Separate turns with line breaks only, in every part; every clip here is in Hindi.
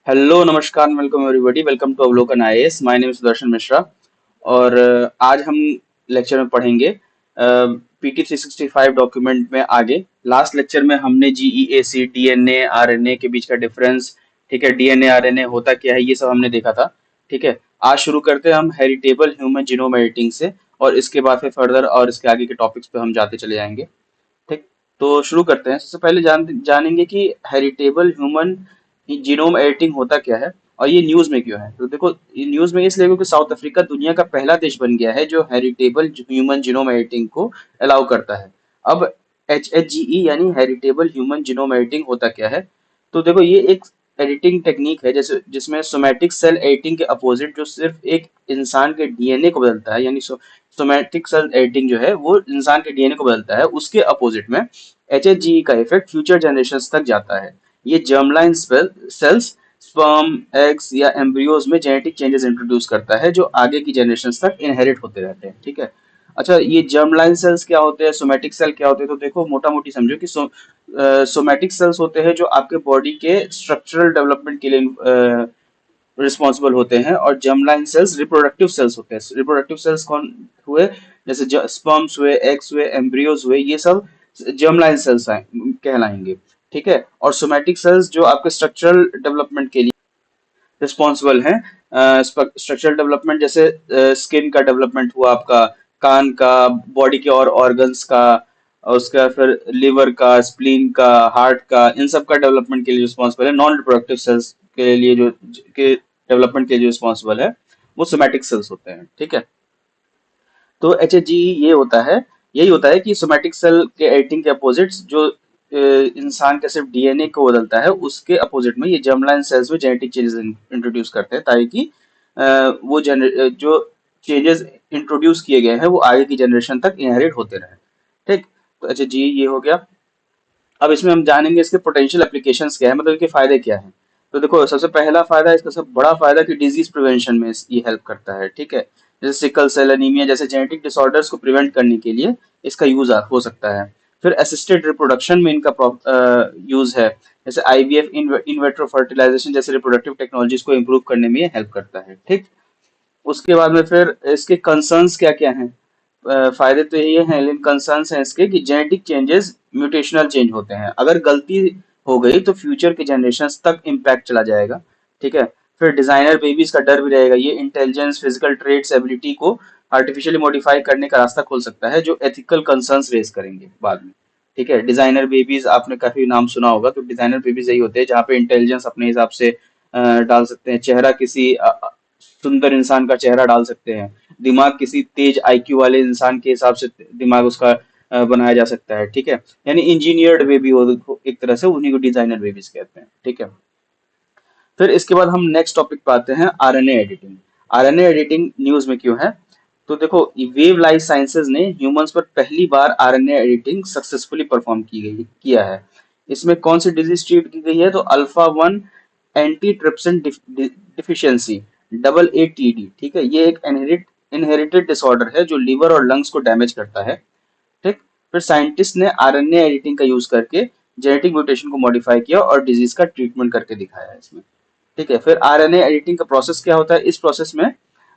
हेलो नमस्कार वेलकम एवरीबॉडी वेलकम टू अवलोकन IAS. My name is Sudarshan Mishra. और आज हम लेक्चर में पढ़ेंगे पीटी 365 डॉक्यूमेंट में आगे। लास्ट लेक्चर में हमने जीईएसी डीएनए आरएनए के बीच का डिफरेंस, ठीक है, डीएनए आरएनए होता क्या है, ये सब हमने देखा था। ठीक है, आज शुरू करते हैं हम हेरिटेबल ह्यूमन जीनोम एडिटिंग से, और इसके बाद फिर फर्दर और इसके आगे के टॉपिक्स पे हम जाते चले जाएंगे। ठीक, तो शुरू करते हैं। सबसे पहले जानेंगे कि हेरिटेबल ह्यूमन जीनोम एडिटिंग होता क्या है और ये न्यूज में क्यों है। तो देखो, ये न्यूज में इसलिए क्योंकि साउथ अफ्रीका दुनिया का पहला देश बन गया है जो हेरिटेबल ह्यूमन जीनोम एडिटिंग को अलाउ करता है। अब HHGE यानी हेरिटेबल ह्यूमन जीनोम एडिटिंग होता क्या है। तो देखो, ये एक एडिटिंग टेक्निक है जैसे जिसमें सोमैटिक सेल एडिटिंग के अपोजिट, जो सिर्फ एक इंसान के डीएनए को बदलता है, यानी सोमैटिक सेल एडिटिंग जो है वो इंसान के डीएनए को बदलता है, उसके अपोजिट में HHGE का इफेक्ट फ्यूचर जनरेशन तक जाता है। ये जर्मलाइन सेल्स, स्पर्म, एग्स या एम्ब्रियोज में जेनेटिक चेंजेस इंट्रोड्यूस करता है जो आगे की जनरेशन तक इनहेरिट होते रहते हैं। ठीक है। अच्छा, ये जर्मलाइन सेल्स क्या होते हैं, सोमैटिक सेल क्या होते हैं, तो देखो मोटा मोटी समझो कि सोमैटिक सेल्स होते हैं जो आपके बॉडी के स्ट्रक्चरल डेवलपमेंट के लिए रिस्पॉन्सिबल होते हैं, और जर्मलाइन सेल्स रिप्रोडक्टिव सेल्स होते हैं। रिप्रोडक्टिव सेल्स कौन हुए, जैसे स्पर्म्स हुए, एग्स हुए, एम्ब्रियोज हुए, ये सब जर्मलाइन सेल्स कहलाएंगे। ठीक है। और सोमैटिक सेल्स जो आपके स्ट्रक्चरल डेवलपमेंट के लिए रिस्पॉन्सिबल हैं। स्ट्रक्चरल डेवलपमेंट जैसे स्किन का डेवलपमेंट हुआ, आपका कान का, बॉडी के और ऑर्गन्स का, और उसका फिर लिवर का, स्प्लीन का, हार्ट का, इन सब का डेवलपमेंट के लिए रिस्पॉन्सिबल है। नॉन रिप्रोडक्टिव सेल्स के लिए जो के डेवलपमेंट के लिए रिस्पॉन्सिबल है वो सोमैटिक सेल्स होते हैं। ठीक है। तो HHG ये होता है, यही होता है कि सोमैटिक सेल के एडिटिंग के अपोजिट, जो इंसान के सिर्फ डीएनए को बदलता है, उसके अपोजिट में ये जर्मलाइन सेल्स में जेनेटिक चेंजेस इंट्रोड्यूस करते हैं, ताकि जो चेंजेस इंट्रोड्यूस किए गए हैं वो आगे की जनरेशन तक इनहेरिट होते रहे। ठीक। तो HHG ये हो गया। अब इसमें हम जानेंगे इसके पोटेंशियल एप्लीकेशंस क्या है, मतलब इनके फायदे क्या हैं। तो देखो, सबसे पहला फायदा, इसका सब बड़ा फायदा कि डिजीज प्रिवेंशन में ये हेल्प करता है। ठीक है। जैसे सिकल सेल एनीमिया जैसे जेनेटिक डिसऑर्डर्स को प्रिवेंट करने के लिए इसका यूज हो सकता है। फिर असिस्टेड रिप्रोडक्शन में इनका यूज है। जैसे IVF, इन वेट्रो फर्टिलाइजेशन जैसे रिप्रोडक्टिव टेक्नोलॉजीज को इम्प्रूव करने में ये हेल्प करता है। ठीक। उसके बाद में फिर इसके कंसर्न्स क्या क्या हैं। फायदे तो ये हैं, लेकिन कंसर्न्स हैं इसके कि जेनेटिक चेंजेस म्यूटेशनल चेंज होते हैं, अगर गलती हो गई तो फ्यूचर के जनरेशन तक इम्पैक्ट चला जाएगा। ठीक है। फिर डिजाइनर बेबीज का डर भी रहेगा, ये इंटेलिजेंस, फिजिकल ट्रेट्स, एबिलिटी को आर्टिफिशियली मॉडिफाई करने का रास्ता खोल सकता है, जो एथिकल कंसर्न्स रेज करेंगे बाद में। ठीक है। डिजाइनर बेबीज आपने काफी नाम सुना होगा, तो डिजाइनर बेबीज यही होते हैं जहाँ पे इंटेलिजेंस अपने हिसाब से डाल सकते हैं, चेहरा किसी सुंदर इंसान का चेहरा डाल सकते हैं, दिमाग किसी तेज IQ वाले इंसान के हिसाब से दिमाग उसका बनाया जा सकता है। ठीक है। यानी इंजीनियर्ड बेबी हो एक तरह से, उन्हीं को डिजाइनर बेबीज कहते हैं। ठीक है। फिर इसके बाद हम नेक्स्ट टॉपिक पे आते हैं, RNA editing. RNA editing news में क्यों है। तो देखो, वेव लाइफ साइंसेज ने ह्यूमंस पर पहली बार आरएनए एडिटिंग सक्सेसफुली परफॉर्म किया है। इसमें कौन सी डिजीज ट्रीट की गई है, तो alpha 1 anti trypsin deficiency, AA-TD। ठीक है। ये एक इनहेरिटेड डिसऑर्डर है जो लीवर और लंग्स को डैमेज करता है। ठीक। फिर साइंटिस्ट ने आरएनए एडिटिंग का यूज करके जेनेटिक म्यूटेशन को मॉडिफाई किया और डिजीज का ट्रीटमेंट करके दिखाया है इसमें। ठीक है। फिर आरएनए एडिटिंग का प्रोसेस क्या होता है, इस प्रोसेस में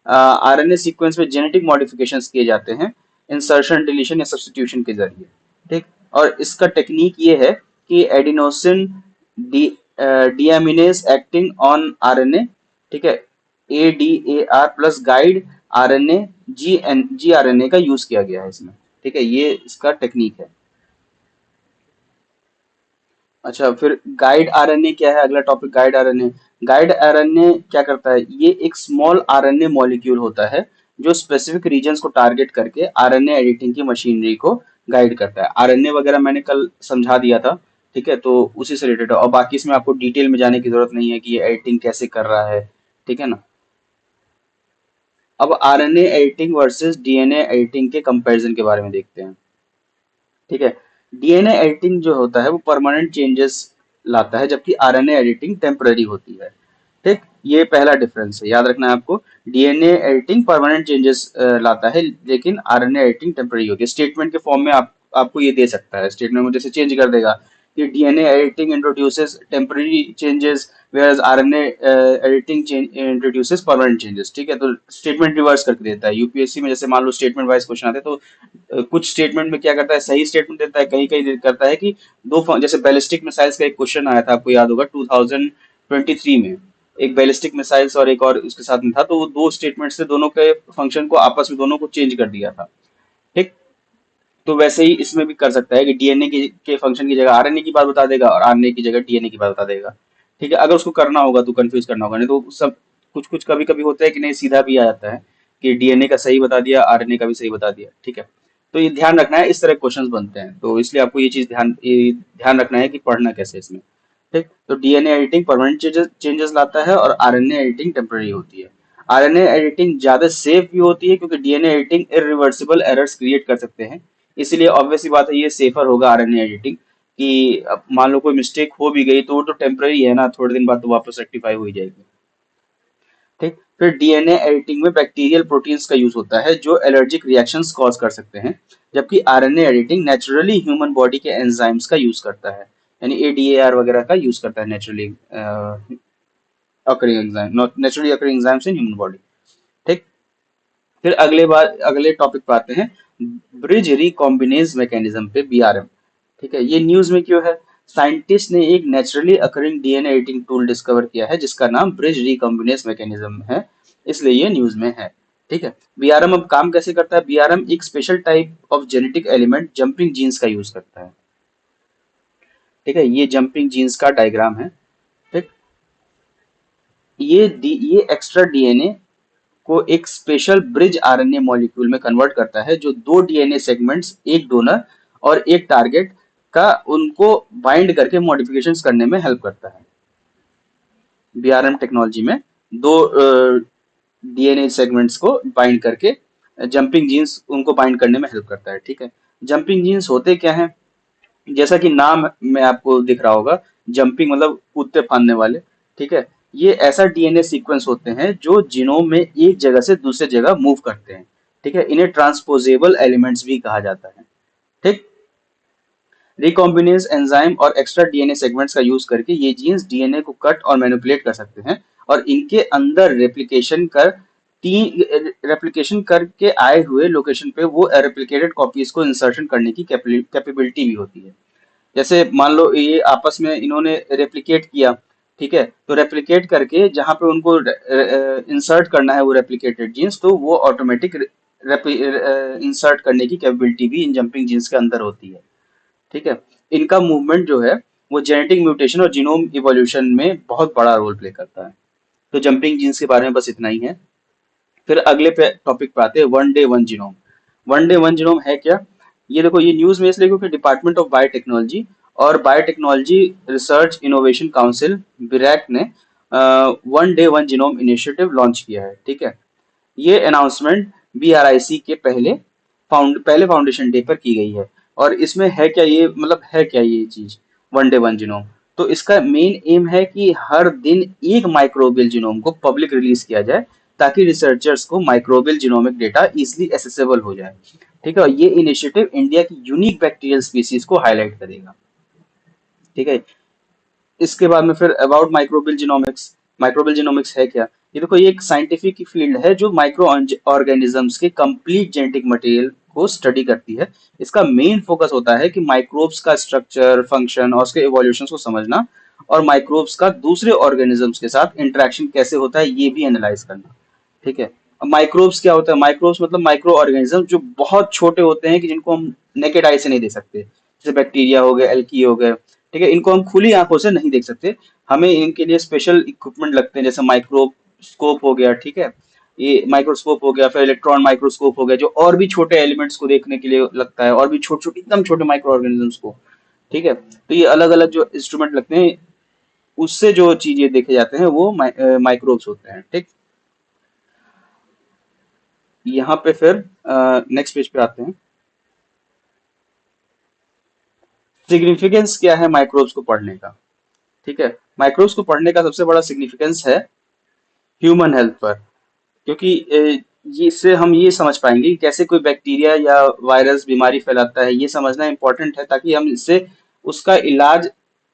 आरएनए सीक्वेंस में जेनेटिक मॉडिफिकेशंस किए जाते हैं, इंसर्शन, डिलीशन या सब्स्टिट्यूशन के जरिए। ठीक। और इसका टेक्निक ये है कि adenosine D deaminase acting on RNA, ठीक है, ADAR plus guide RNA, GRNA का यूज किया गया है इसमें। ठीक है, ये इसका टेक्निक है। अच्छा, फिर गाइड आरएनए क्या है, अगला topic guide RNA. Guide RNA क्या करता है, ये एक स्मॉल आरएनए मॉलिक्यूल होता है जो स्पेसिफिक रीजन्स को टारगेट करके आरएनए एडिटिंग की मशीनरी को गाइड करता है। आरएनए वगैरह मैंने कल समझा दिया था। ठीक है, तो उसी से रिलेटेड है, और बाकी इसमें आपको डिटेल में जाने की जरूरत नहीं है कि ये एडिटिंग कैसे कर रहा है। ठीक है ना। अब RNA editing versus DNA editing के कंपैरिजन के बारे में देखते हैं। ठीक है। डीएनए एडिटिंग जो होता है वो परमानेंट चेंजेस लाता है, जबकि आरएनए एडिटिंग टेम्पररी होती है। ठीक, ये पहला डिफरेंस है, याद रखना है आपको। डीएनए एडिटिंग परमानेंट चेंजेस लाता है, लेकिन आरएनए एडिटिंग टेम्पररी होती है। स्टेटमेंट के फॉर्म में आपको ये दे सकता है, स्टेटमेंट में जैसे चेंज कर देगा कि DNA editing introduces temporary changes where RNA editing introduces permanent changes. ठीक है, तो स्टेटमेंट रिवर्स करके देता है। यूपीएससी में जैसे मान लो स्टेटमेंट वाइज क्वेश्चन आते हैं, तो कुछ स्टेटमेंट में क्या करता है, सही स्टेटमेंट देता है, कहीं कहीं करता है कि जैसे बैलिस्टिक मिसाइल्स का एक क्वेश्चन आया था, आपको याद होगा 2023 में, एक बैलिस्टिक मिसाइल्स और एक और उसके साथ में था, तो वो दो स्टेटमेंट से दोनों के फंक्शन को आपस में दोनों को चेंज कर दिया था। ठीक, तो वैसे ही इसमें भी कर सकता है कि डीएनए के फंक्शन की जगह आरएनए की बात बता देगा और आरएनए की जगह डीएनए की बात बता देगा। ठीक है, अगर उसको करना होगा तो कंफ्यूज करना होगा, नहीं तो सब कुछ कुछ कभी कभी होता है कि नहीं, सीधा भी आ जाता है कि डीएनए का सही बता दिया, आरएनए का भी सही बता दिया। ठीक है, तो ये ध्यान रखना है, इस तरह क्वेश्चंस बनते हैं, तो इसलिए आपको ये ध्यान रखना है कि पढ़ना कैसे है इसमें। ठीक, तो डीएनए एडिटिंग परमानेंट चेंजेस लाता है और आरएनए एडिटिंग टेम्पररी होती है। आरएनए एडिटिंग ज्यादा सेफ भी होती है क्योंकि DNA editing irreversible errors create कर सकते हैं, इसीलिए ऑब्वियस सी बात है ये सेफर होगा आरएनए एडिटिंग। कि अब मान लो कोई मिस्टेक हो भी गई तो वो तो टेम्पररी है ना, थोड़े दिन बाद तो वापस रेक्टिफाई हो ही जाएगी। ठीक, फिर डीएनए एडिटिंग में बैक्टीरियल प्रोटीन्स का यूज होता है जो एलर्जिक रिएक्शंस कॉज कर सकते हैं, जबकि RNA editing naturally human body के एंजाइम्स का यूज करता है, यानी एडीएआर वगैरह का यूज करता है, naturally naturally occurring enzymes in human body. ठीक, फिर अगले टॉपिक पे आते हैं, ब्रिज रिकॉम्बिनेज मैकेनिज्म पे, बीआरएम। ठीक है, ये न्यूज में क्यों है? साइंटिस्ट ने एक naturally occurring DNA editing tool discover किया है जिसका नाम ब्रिज रिकॉम्बिनेज मैकेनिज्म है, इसलिए ये न्यूज में है। ठीक है, बीआरएम अब काम कैसे करता है? बीआरएम एक special type of genetic element jumping genes का यूज करता है। ठीक है, ये जंपिंग जीन्स का डायग्राम है। ठीक, ये एक्स्ट्रा डीएनए को एक स्पेशल ब्रिज आरएनए मॉलिक्यूल में कन्वर्ट करता है जो दो डीएनए सेगमेंट्स, एक डोनर और एक टारगेट का, उनको बाइंड करके मॉडिफिकेशंस करने में हेल्प करता है। बीआरएम टेक्नोलॉजी में दो डीएनए सेगमेंट्स को बाइंड करके जंपिंग जीन्स उनको बाइंड करने में हेल्प करता है। ठीक है, जंपिंग जीन्स होते क्या हैं? जैसा कि नाम में आपको दिख रहा होगा, जंपिंग मतलब कूदते फांदने वाले। ठीक है, ये ऐसा डीएनए सीक्वेंस होते हैं जो जीनोम में एक जगह से दूसरे जगह मूव करते हैं। ठीक है, इन्हें ट्रांसपोजेबल एलिमेंट्स भी कहा जाता है। ठीक, रिकॉम्बिनेज एंजाइम और एक्स्ट्रा डीएनए सेगमेंट्स का यूज करके ये जीन्स डीएनए को कट और मैनिपुलेट कर सकते हैं और इनके अंदर रेप्लिकेशन करके आए हुए लोकेशन पे वो रेप्लिकेटेड कॉपीज को इंसर्शन करने की कैपेबिलिटी भी होती है। जैसे मान लो ये आपस में इन्होंने रेप्लिकेट किया, ठीक है, तो रेप्लिकेट करके जहां पे उनको इंसर्ट करना है वो रेप्लिकेटेड जीन्स, तो वो ऑटोमेटिक इंसर्ट करने की कैपेबिलिटी भी इन जंपिंग जीन्स के अंदर होती है। ठीक है, इनका मूवमेंट जो है वो जेनेटिक म्यूटेशन और जीनोम इवोल्यूशन में बहुत बड़ा रोल प्ले करता है। तो जंपिंग जीन्स के बारे में बस इतना ही है। फिर अगले टॉपिक पे आते हैं, one day one genome. One day one genome है क्या? ये देखो, ये न्यूज में इसलिए क्योंकि डिपार्टमेंट ऑफ बायोटेक्नोलॉजी और बायोटेक्नोलॉजी रिसर्च इनोवेशन काउंसिल, बिरैक ने one day one genome initiative launch किया है। ठीक है, ये अनाउंसमेंट बीआरआईसी के पहले फाउंडेशन डे पर की गई है। और इसमें है क्या, ये मतलब है क्या ये चीज, वन डे वन जीनोम? तो इसका मेन एम है कि हर दिन एक माइक्रोबियल जीनोम को पब्लिक रिलीज किया जाए ताकि रिसर्चर्स को microbial genomic data easily accessible हो जाए। ठीक है, और ये इनिशिएटिव इंडिया की यूनिक बैक्टीरियल स्पीसीज को हाईलाइट करेगा। ठीक है, इसके बाद में फिर about microbial genomics. Microbial genomics है क्या? ये देखो, ये एक साइंटिफिक फील्ड है जो माइक्रो ऑर्गेनिजम्स के कंप्लीट जेनेटिक मटेरियल को स्टडी करती है। इसका मेन फोकस होता है कि माइक्रोब्स का स्ट्रक्चर, फंक्शन और उसके इवोल्यूशन को समझना, और माइक्रोब्स का दूसरे ऑर्गेनिजम्स के साथ इंटरेक्शन कैसे होता है ये भी एनालाइज करना। ठीक है, अब माइक्रोब्स क्या होता है? माइक्रोब्स मतलब माइक्रो ऑर्गेनिज्म जो बहुत छोटे होते हैं कि जिनको हम नेकेड आई से नहीं देख सकते, जैसे बैक्टीरिया हो गए, एल्की हो गए। ठीक है, इनको हम खुली आंखों से नहीं देख सकते, हमें इनके लिए स्पेशल इक्विपमेंट लगते हैं, जैसे माइक्रोस्कोप हो गया। ठीक है, ये माइक्रोस्कोप हो गया, फिर इलेक्ट्रॉन माइक्रोस्कोप हो गया जो और भी छोटे एलिमेंट्स को देखने के लिए लगता है, और भी छोटे छोटे एकदम छोटे माइक्रो ऑर्गेनिजम्स को। ठीक है, तो ये अलग अलग जो इंस्ट्रूमेंट लगते हैं, उससे जो चीजें देखे जाते हैं वो माइक्रोब्स होते हैं। ठीक, यहाँ पे फिर नेक्स्ट पेज पे आते हैं। सिग्निफिकेंस क्या है माइक्रोब्स को पढ़ने का? ठीक है, माइक्रोब्स को पढ़ने का सबसे बड़ा सिग्निफिकेंस है ह्यूमन हेल्थ पर, क्योंकि ये इससे हम ये समझ पाएंगे कि कैसे कोई बैक्टीरिया या वायरस बीमारी फैलाता है, ये समझना इंपॉर्टेंट है ताकि हम इससे उसका इलाज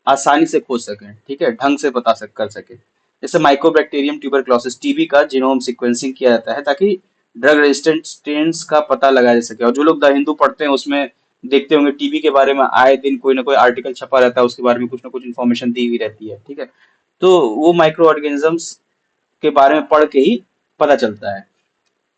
आसानी से खोज सकें, ठीक है, ढंग से कर सके। जैसे माइकोबैक्टीरियम ट्यूबरक्लोसिस टीबी का जीनोम सीक्वेंसिंग किया जाता है ताकि ड्रग रेजिस्टेंट स्ट्रेन्स का पता लगाया जा सके। और जो लोग द हिंदू पढ़ते हैं उसमें देखते होंगे टीबी के बारे में आए दिन कोई ना कोई आर्टिकल छपा रहता है, उसके बारे में कुछ ना कुछ इन्फॉर्मेशन दी हुई रहती है, ठीक है। तो वो माइक्रो ऑर्गेनिजम्स के बारे में पढ़ के ही पता चलता है,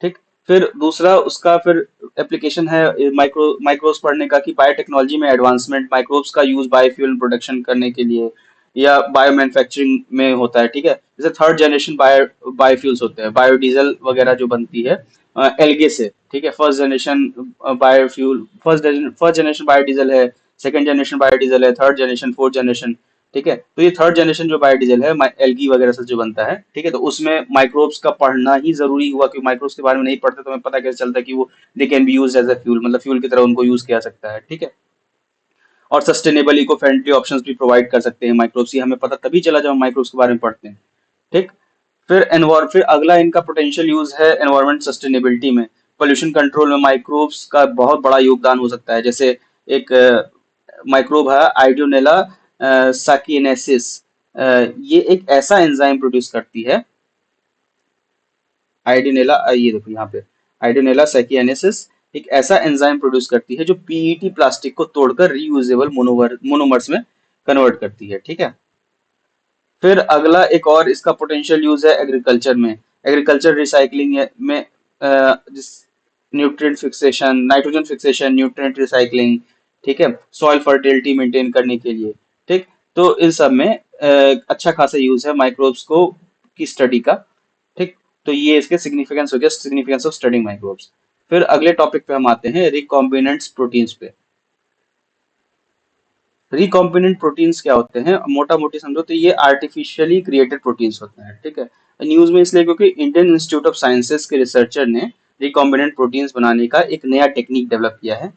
ठीक। फिर दूसरा उसका फिर एप्लीकेशन है माइक्रोब्स पढ़ने का कि बायोटेक्नोलॉजी में एडवांसमेंट, माइक्रोब्स का यूज बायोफ्यूल प्रोडक्शन करने के लिए या बायो मैन्युफैक्चरिंग में होता है, ठीक है। जैसे थर्ड जनरेशन बायोफ्यूल्स होते हैं, बायोडीजल वगैरह जो बनती है एल्गे से, ठीक है। First generation biofuel first generation biodiesel है, सेकंड जनरेशन बायोडीजल है, थर्ड जनरेशन, फोर्थ जनरेशन, ठीक है। तो ये थर्ड जनरेशन जो बायोडीजल है एल्गी वगैरह से जो बनता है, ठीक है, तो उसमें माइक्रोब्स का पढ़ना ही जरूरी हुआ, क्योंकि माइक्रोब्स के बारे में नहीं पढ़ते तो हमें पता कैसे चलता कि वो they can be use as a fuel, मतलब फ्यूल की तरह उनको यूज किया जा सकता है, ठीक है। और सस्टेनेबल इको फ्रेंडली ऑप्शंस भी प्रोवाइड कर सकते हैं माइक्रोब्स, ये हमें पता तभी चला जब हम माइक्रोब्स के बारे में पढ़ते हैं, ठीक। फिर अगला इनका पोटेंशियल यूज है एनवायरमेंट सस्टेनेबिलिटी में। पोल्यूशन कंट्रोल में माइक्रोब्स का बहुत बड़ा योगदान हो सकता है। जैसे एक माइक्रोब है आइडियोनेला साकिनेसिस, ये एक ऐसा एंजाइम प्रोड्यूस करती है, आइडियोनेला, ये देखो यहाँ पे, आइडियोनेला साकिनेसिस एक ऐसा एंजाइम प्रोड्यूस करती है जो पीईटी प्लास्टिक को तोड़कर रीयूजेबल मोनोमर्स में कन्वर्ट करती है, ठीक है। फिर अगला एक और इसका पोटेंशियल यूज है एग्रीकल्चर में। एग्रीकल्चर रिसाइकलिंग में जिस nutrient fixation, nitrogen fixation, nutrient recycling, ठीक है, सॉइल फर्टिलिटी मेंटेन करने के लिए, ठीक। तो इन सब में अच्छा खासा यूज है माइक्रोब्स को की स्टडी का, ठीक। तो ये इसके सिग्निफिकेंस हो गया, सिग्निफिकेंस ऑफ स्टडिंग माइक्रोब्स। फिर अगले टॉपिक पे हम आते हैं रिकॉम्बिनेंट प्रोटीन्स पे। रिकॉम्बिनेंट प्रोटीन्स क्या होते हैं, मोटा मोटी समझो तो ये आर्टिफिशियली क्रिएटेड प्रोटीन्स होते हैं, ठीक है। न्यूज में इसलिए क्योंकि इंडियन इंस्टीट्यूट ऑफ साइंसेज के रिसर्चर ने रिकॉम्बिनेंट प्रोटीन्स बनाने का एक नया टेक्निक डेवलप किया है,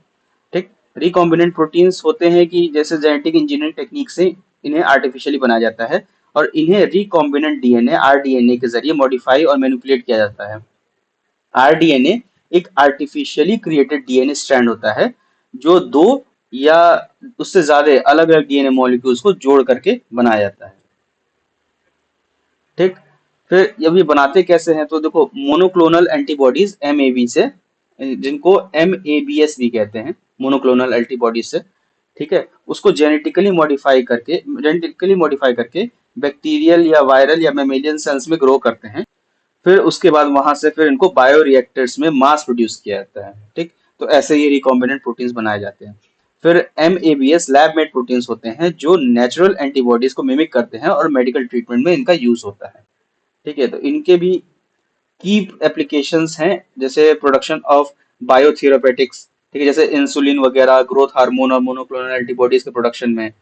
ठीक। रिकॉम्बिनेंट प्रोटीन्स होते हैं कि जैसे जेनेटिक इंजीनियरिंग टेक्निक से इन्हें आर्टिफिशियली बनाया जाता है और इन्हें रिकॉम्बिनेंट डीएनए आरडीएनए के जरिए मॉडिफाई और मैनिपुलेट किया जाता है। आरडीएनए एक आर्टिफिशियली क्रिएटेड डीएनए स्ट्रैंड होता है जो दो या उससे ज्यादा अलग अलग डीएनए मॉलिक्यूल्स को जोड़ करके बनाया जाता है, ठीक। फिर ये भी बनाते कैसे हैं तो देखो, मोनोक्लोनल एंटीबॉडीज एमएबी से, जिनको एमएबीएस भी कहते हैं, मोनोक्लोनल एंटीबॉडीज से, ठीक है, उसको जेनेटिकली मॉडिफाई करके बैक्टीरियल या वायरल या मेमेलियन सेल्स में ग्रो करते हैं। फिर उसके बाद वहां से फिर इनको बायो रिएक्टर्स में मास प्रोड्यूस किया जाता है, ठीक। तो ऐसे ये रिकॉम्बिनेंट प्रोटीन्स बनाए जाते हैं। फिर एमएबीएस लैब मेड प्रोटीन्स होते हैं जो नेचुरल एंटीबॉडीज को मिमिक करते हैं और मेडिकल ट्रीटमेंट में इनका यूज होता है, ठीक है। तो इनके भी की एप्लीकेशंस हैं, जैसे प्रोडक्शन ऑफ बायोथेरापेटिक्स, ठीक है, जैसे इंसुलिन वगैरह, ग्रोथ हार्मोन और मोनोक्लोनल एंटीबॉडीज के प्रोडक्शन में।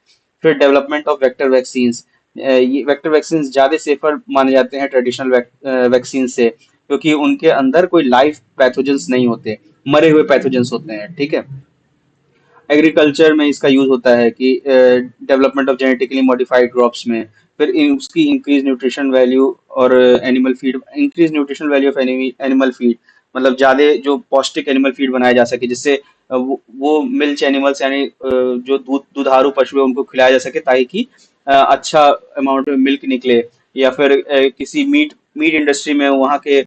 फिर डेवलपमेंट ऑफ वेक्टर वैक्सीन्स, ये वेक्टर वैक्सीन्स ज्यादा सेफर माने जाते हैं ट्रेडिशनल वैक्सीन से, क्योंकि उनके अंदर कोई लाइव पैथोजेंस नहीं होते, मरे हुए पैथोजेंस होते हैं, ठीक है। एग्रीकल्चर में इसका यूज होता है कि development of genetically modified crops में। फिर उसकी इंक्रीज न्यूट्रिशन वैल्यू और animal feed, increase nutrition value of animal feed, मतलब ज्यादा जो पौष्टिक एनिमल फीड बनाया जा सके, जिससे वो मिल्च एनिमल्स यानी जो दुधारू पशु है उनको खिलाया जा सके ताकि अच्छा अमाउंट में मिल्क निकले, या फिर किसी मीट मीट इंडस्ट्री में वहाँ के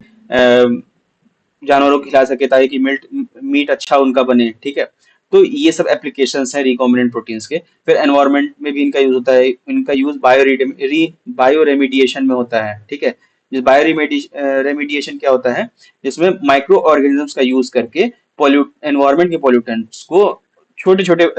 जानवरों को खिला सके ताकि मिल्क मीट अच्छा उनका बने, ठीक है। तो ये सब एप्लीकेशंस हैं रिकॉम्बिनेंट प्रोटीन्स के। फिर एनवायरनमेंट में भी इनका यूज होता है, इनका यूज बायो रेमिडिएशन में होता है, ठीक है। जिस बायो रेमिडिएशन क्या होता है, जिसमें माइक्रो ऑर्गेनिजम्स का यूज करके पॉल्यूट एनवायरनमेंट के पॉल्यूटेंट्स को छोटे छोटे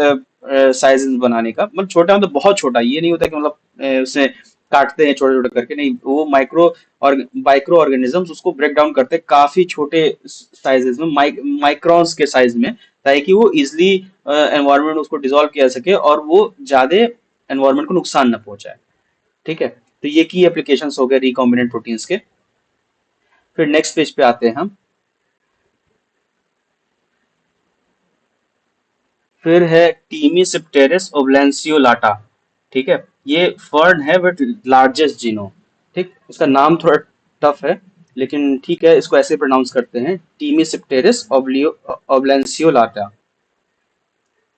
साइजेस बनाने का, मतलब छोटा मतलब बहुत छोटा, ये नहीं होता कि मतलब उससे काटते हैं छोटे छोटे करके, नहीं, वो और माइक्रो ऑर्गेनिजम्स उसको ब्रेक डाउन करते हैं काफी छोटे साइजेस में, माइक्रॉन्स के साइज में, ताकि वो इजिली एनवायरनमेंट उसको डिसॉल्व किया सके और वो ज्यादा एनवायरनमेंट को नुकसान न पहुंचाए, ठीक है। तो ये की एप्लीकेशंस हो गए रिकॉम्बिनेंट प्रोटीन्स के। फिर नेक्स्ट पेज पे आते हैं हम। फिर है टीमीसिप्टेरिस ओब्लैंसियोलाटा, ठीक है। ये फर्न है बट लार्जेस्ट जीनोम, ठीक। इसका नाम थोड़ा टफ है, लेकिन ठीक है, इसको ऐसे प्रोनाउंस करते हैं, टीमीसिप्टेरिस ओब्लैंसियोलाटा।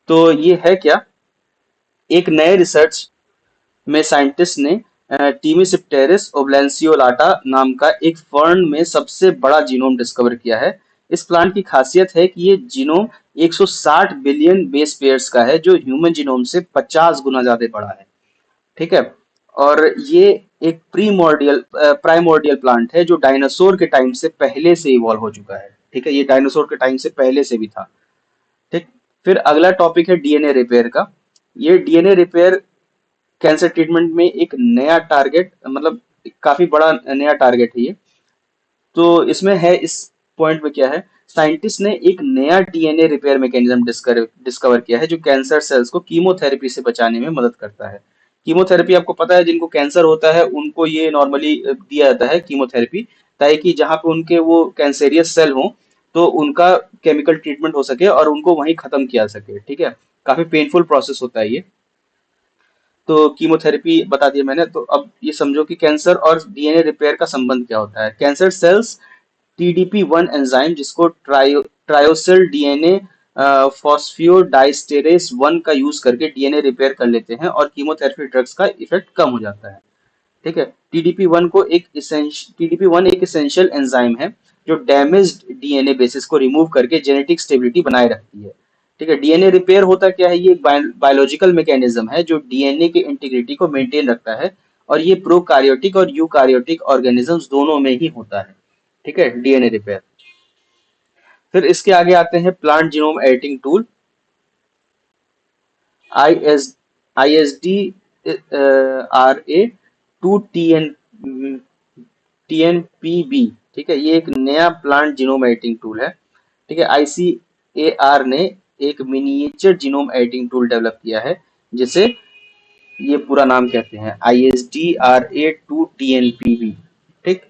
तो ये है क्या, एक नए रिसर्च में साइंटिस्ट ने टीमिसिप्टेरिस ओब्लैंसियोलाटा नाम का एक फर्न में सबसे बड़ा जीनोम डिस्कवर किया है। इस प्लांट की खासियत है कि ये जीनोम 160 बिलियन बेस पेयर्स का है, जो ह्यूमन जीनोम से 50 गुना ज्यादा बड़ा है। ठीक है। और ये एक प्राइमोर्डियल प्लांट है, जो डायनासोर के टाइम से पहले से इवॉल्व हो चुका है। ठीक है, ये डायनासोर के टाइम से पहले से भी था। ठीक। फिर अगला टॉपिक है डीएनए रिपेयर का। ये डीएनए रिपेयर कैंसर ट्रीटमेंट में एक नया टारगेट, मतलब काफी बड़ा नया टारगेट है ये। तो इसमें है, इस पॉइंट में क्या है, साइंटिस्ट ने एक नया डीएनए रिपेयर मैकेनिज्म डिस्कवर किया है, जो कैंसर सेल्स को कीमोथेरेपी से बचाने में मदद करता है। कीमोथेरेपी आपको पता है, जिनको कैंसर होता है उनको ये नॉर्मली दिया जाता है कीमोथेरेपी, ताकि जहाँ पे उनके वो कैंसेरियस सेल हो, तो उनका केमिकल ट्रीटमेंट हो सके और उनको वहीं खत्म किया जा सके। ठीक है, काफी पेनफुल प्रोसेस होता है ये। तो कीमोथेरेपी बता दिया मैंने, तो अब ये समझो कि कैंसर और डीएनए रिपेयर का संबंध क्या होता है। कैंसर सेल्स TDP1 एंजाइम, जिसको ट्रायोसिल डीएनए फॉस्फियोडाइस्टेरेस 1 का यूज करके डीएनए रिपेयर कर लेते हैं, और कीमोथेरेपी ड्रग्स का इफेक्ट कम हो जाता है। ठीक है। टीडीपी वन एक इसेंशियल एंजाइम है, जो डैमेज्ड डीएनए बेसिस को रिमूव करके जेनेटिक स्टेबिलिटी बनाए रखती है। ठीक है। डीएनए रिपेयर होता क्या है, ये एक बायोलॉजिकल मैकेनिज्म है जो डीएनए की इंटीग्रिटी को मेंटेन रखता है, और ये प्रोकार्योटिक और यूकार्योटिक ऑर्गेनिजम्स दोनों में ही होता है। ठीक है, डीएनए रिपेयर। फिर इसके आगे आते हैं plant genome editing tool, ISDRA 2 TNPB। ठीक है, ये एक नया प्लांट जीनोम एडिटिंग टूल है। ठीक है, ICAR ने एक miniature genome editing tool develop किया है, जिसे ये पूरा नाम कहते हैं ISDRA 2 TNPB। ठीक।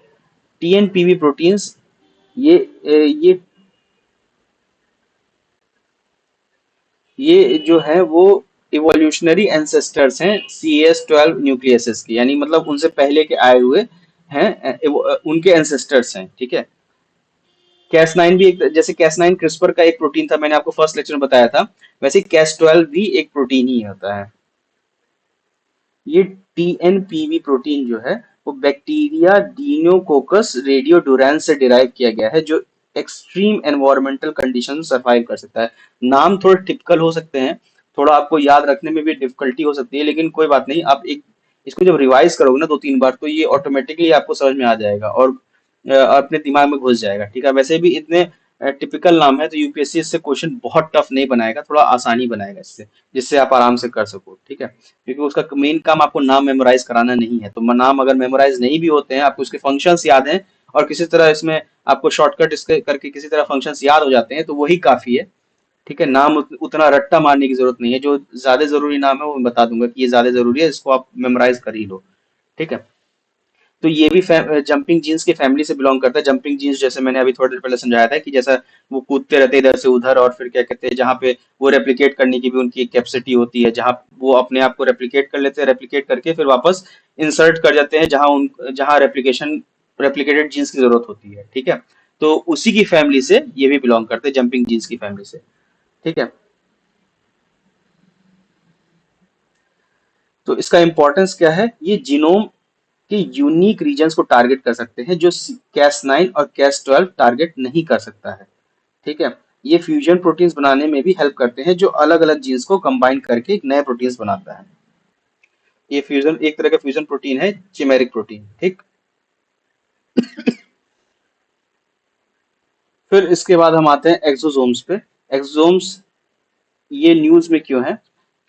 टीएनपीबी प्रोटीन्स, ये ये जो है वो इवोल्यूशनरी एंसेस्टर्स हैं CS12 न्यूक्लियसेस की, यानी मतलब उनसे पहले के आए हुए हैं, उनके एंसेस्टर्स हैं। ठीक है। Cas9 भी एक, जैसे Cas9 क्रिस्पर का एक प्रोटीन था, मैंने आपको फर्स्ट लेक्चर में बताया था, वैसे Cas12 भी एक प्रोटीन ही होता है। ये टीएनपीवी प्रोटीन जो है, वो बैक्टीरिया डीनोकोकस रेडियोडुरेंस से डिराइव किया गया है, जो एक्सट्रीम एनवायरमेंटल कंडीशन सर्वाइव कर सकता है। नाम थोड़े टिपिकल हो सकते हैं, थोड़ा आपको याद रखने में भी डिफिकल्टी हो सकती है, लेकिन कोई बात नहीं, आप एक इसको जब रिवाइज करोगे ना 2-3 बार, तो ये ऑटोमेटिकली आपको समझ में आ जाएगा और अपने दिमाग में घुस जाएगा। ठीक है, वैसे भी इतने टिपिकल नाम है, तो यूपीएससी इससे क्वेश्चन बहुत टफ नहीं बनाएगा, थोड़ा आसानी बनाएगा इससे, जिससे आप आराम से कर सको। ठीक है, क्योंकि उसका मेन काम आपको नाम मेमोराइज कराना नहीं है। तो नाम अगर मेमोराइज नहीं भी होते हैं, आपको उसके फंक्शंस याद हैं, और किसी तरह इसमें आपको शॉर्टकट इसके करके किसी तरह फंक्शंस याद हो जाते हैं, तो वही काफी है। ठीक है, नाम उतना रट्टा मारने की जरूरत नहीं है। जो ज्यादा जरूरी नाम है वो मैं बता दूंगा कि ये ज्यादा जरूरी है, इसको आप मेमोराइज कर ही लो। ठीक है। तो ये भी जंपिंग जीन्स की फैमिली से बिलोंग करता है। जंपिंग जीन्स, जैसे मैंने अभी थोड़ी देर पहले समझाया था, कि जैसा वो कूदते रहते हैं इधर से उधर, और फिर क्या कहते हैं, जहाँ पे वो रेप्लिकेट करने की भी उनकी एक कैपेसिटी होती है, जहाँ वो अपने आप को रेप्लिकेट कर लेते हैं, रेप्लिकेट करके फिर वापस इंसर्ट कर जाते हैं जहाँ रेप्लिकेटेड जीन्स की जरूरत होती है। ठीक है, तो उसी की फैमिली से ये भी बिलोंग करते हैं, जंपिंग जीन्स की फैमिली से। ठीक है। तो इसका इंपॉर्टेंस क्या है, ये जीनोम के यूनिक रीजन्स को टारगेट कर सकते हैं, जो Cas9 और Cas12 टारगेट नहीं कर सकता है। ठीक है, ये फ्यूजन प्रोटीन्स बनाने में भी हेल्प करते हैं, जो अलग अलग जीन्स को कंबाइन करके एक नए प्रोटीन्स बनाता है। ये फ्यूजन एक तरह का फ्यूजन प्रोटीन है, चिमेरिक प्रोटीन। ठीक। फिर इसके बाद हम आते हैं एक्सोसोम्स पे। एक्सोसोम्स ये न्यूज में क्यों है,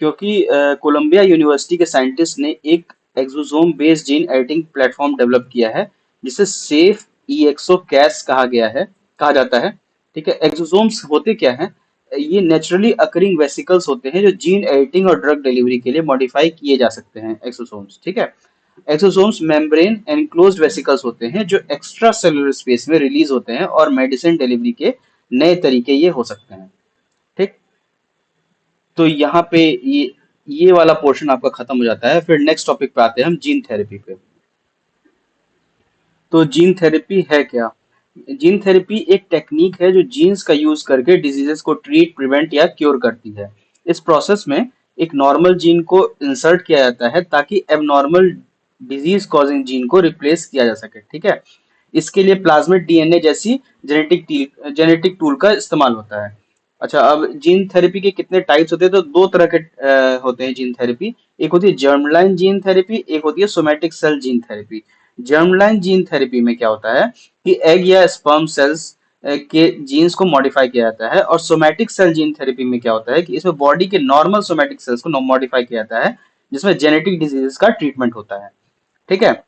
क्योंकि कोलंबिया यूनिवर्सिटी के साइंटिस्ट ने एक exosome based gene editing platform develop किया है, जिसे सेफ ईएक्सओ कैस कहा जाता है। ठीक है, एक्सोसोम्स होते क्या हैं, ये नेचुरली अकरिंग वेसिकल्स होते हैं, जो जीन एडिटिंग और ड्रग डिलीवरी के लिए मॉडिफाई किए जा सकते हैं, एक्सोसोम्स। ठीक है। एक्सोसोम्स मेम्ब्रेन एनक्लोज्ड वेसिकल्स होते हैं, जो एक्स्ट्रा सेलुलर स्पेस में रिलीज होते हैं, और मेडिसिन डिलीवरी के नए तरीके ये हो सकते हैं। ठीक। तो यहाँ पे ये वाला पोर्शन आपका खत्म हो जाता है। फिर नेक्स्ट टॉपिक पे आते हैं हम, जीन थेरेपी पे। तो जीन थेरेपी है क्या? जीन थेरेपी एक टेक्निक है जो जीन्स का यूज करके डिजीजेस को ट्रीट, प्रिवेंट या क्योर करती है। इस प्रोसेस में एक नॉर्मल जीन को इंसर्ट किया जाता है ताकि एबनॉर्मल डिजीज कॉजिंग जीन को रिप्लेस किया जा सके। ठीक है, इसके लिए प्लाज्मिड डीएनए जैसी जेनेटिक टूल का इस्तेमाल होता है। अच्छा, अब जीन थेरेपी के कितने टाइप्स होते हैं? तो दो तरह के होते हैं जीन थेरेपी। एक होती है जर्मलाइन जीन थेरेपी, एक होती है somatic cell gene therapy. Germline gene therapy में क्या होता है कि एग या स्पर्म सेल्स के जीन्स को मॉडिफाई किया जाता है, और सोमैटिक सेल जीन थेरेपी में क्या होता है कि इसमें बॉडी के नॉर्मल सोमैटिक सेल्स को मॉडिफाई किया जाता है, जिसमें जेनेटिक डिजीजेस का ट्रीटमेंट होता है। ठीक है,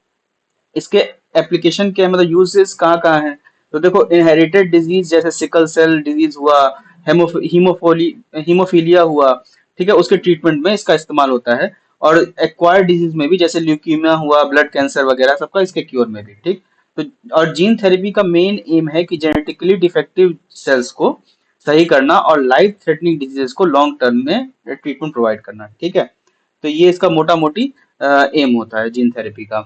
इसके एप्लीकेशन क्या है, मतलब यूजेस कहाँ कहाँ है? तो देखो, इनहेरिटेड डिजीज जैसे सिकल सेल डिजीज हुआ, हीमोफीलिया हुआ, ठीक है, उसके ट्रीटमेंट में इसका इस्तेमाल होता है। और एक्वायर्ड डिजीज में भी, जैसे ल्यूकीमिया हुआ, ब्लड कैंसर वगैरह, सबका इसके क्योर में भी। ठीक, तो और जीन थेरेपी का मेन एम है कि जेनेटिकली डिफेक्टिव सेल्स को सही करना और लाइफ थ्रेटनिंग डिजीजेस को लॉन्ग टर्म में ट्रीटमेंट प्रोवाइड करना। ठीक है, तो ये इसका मोटा मोटी एम होता है जीन थेरेपी का।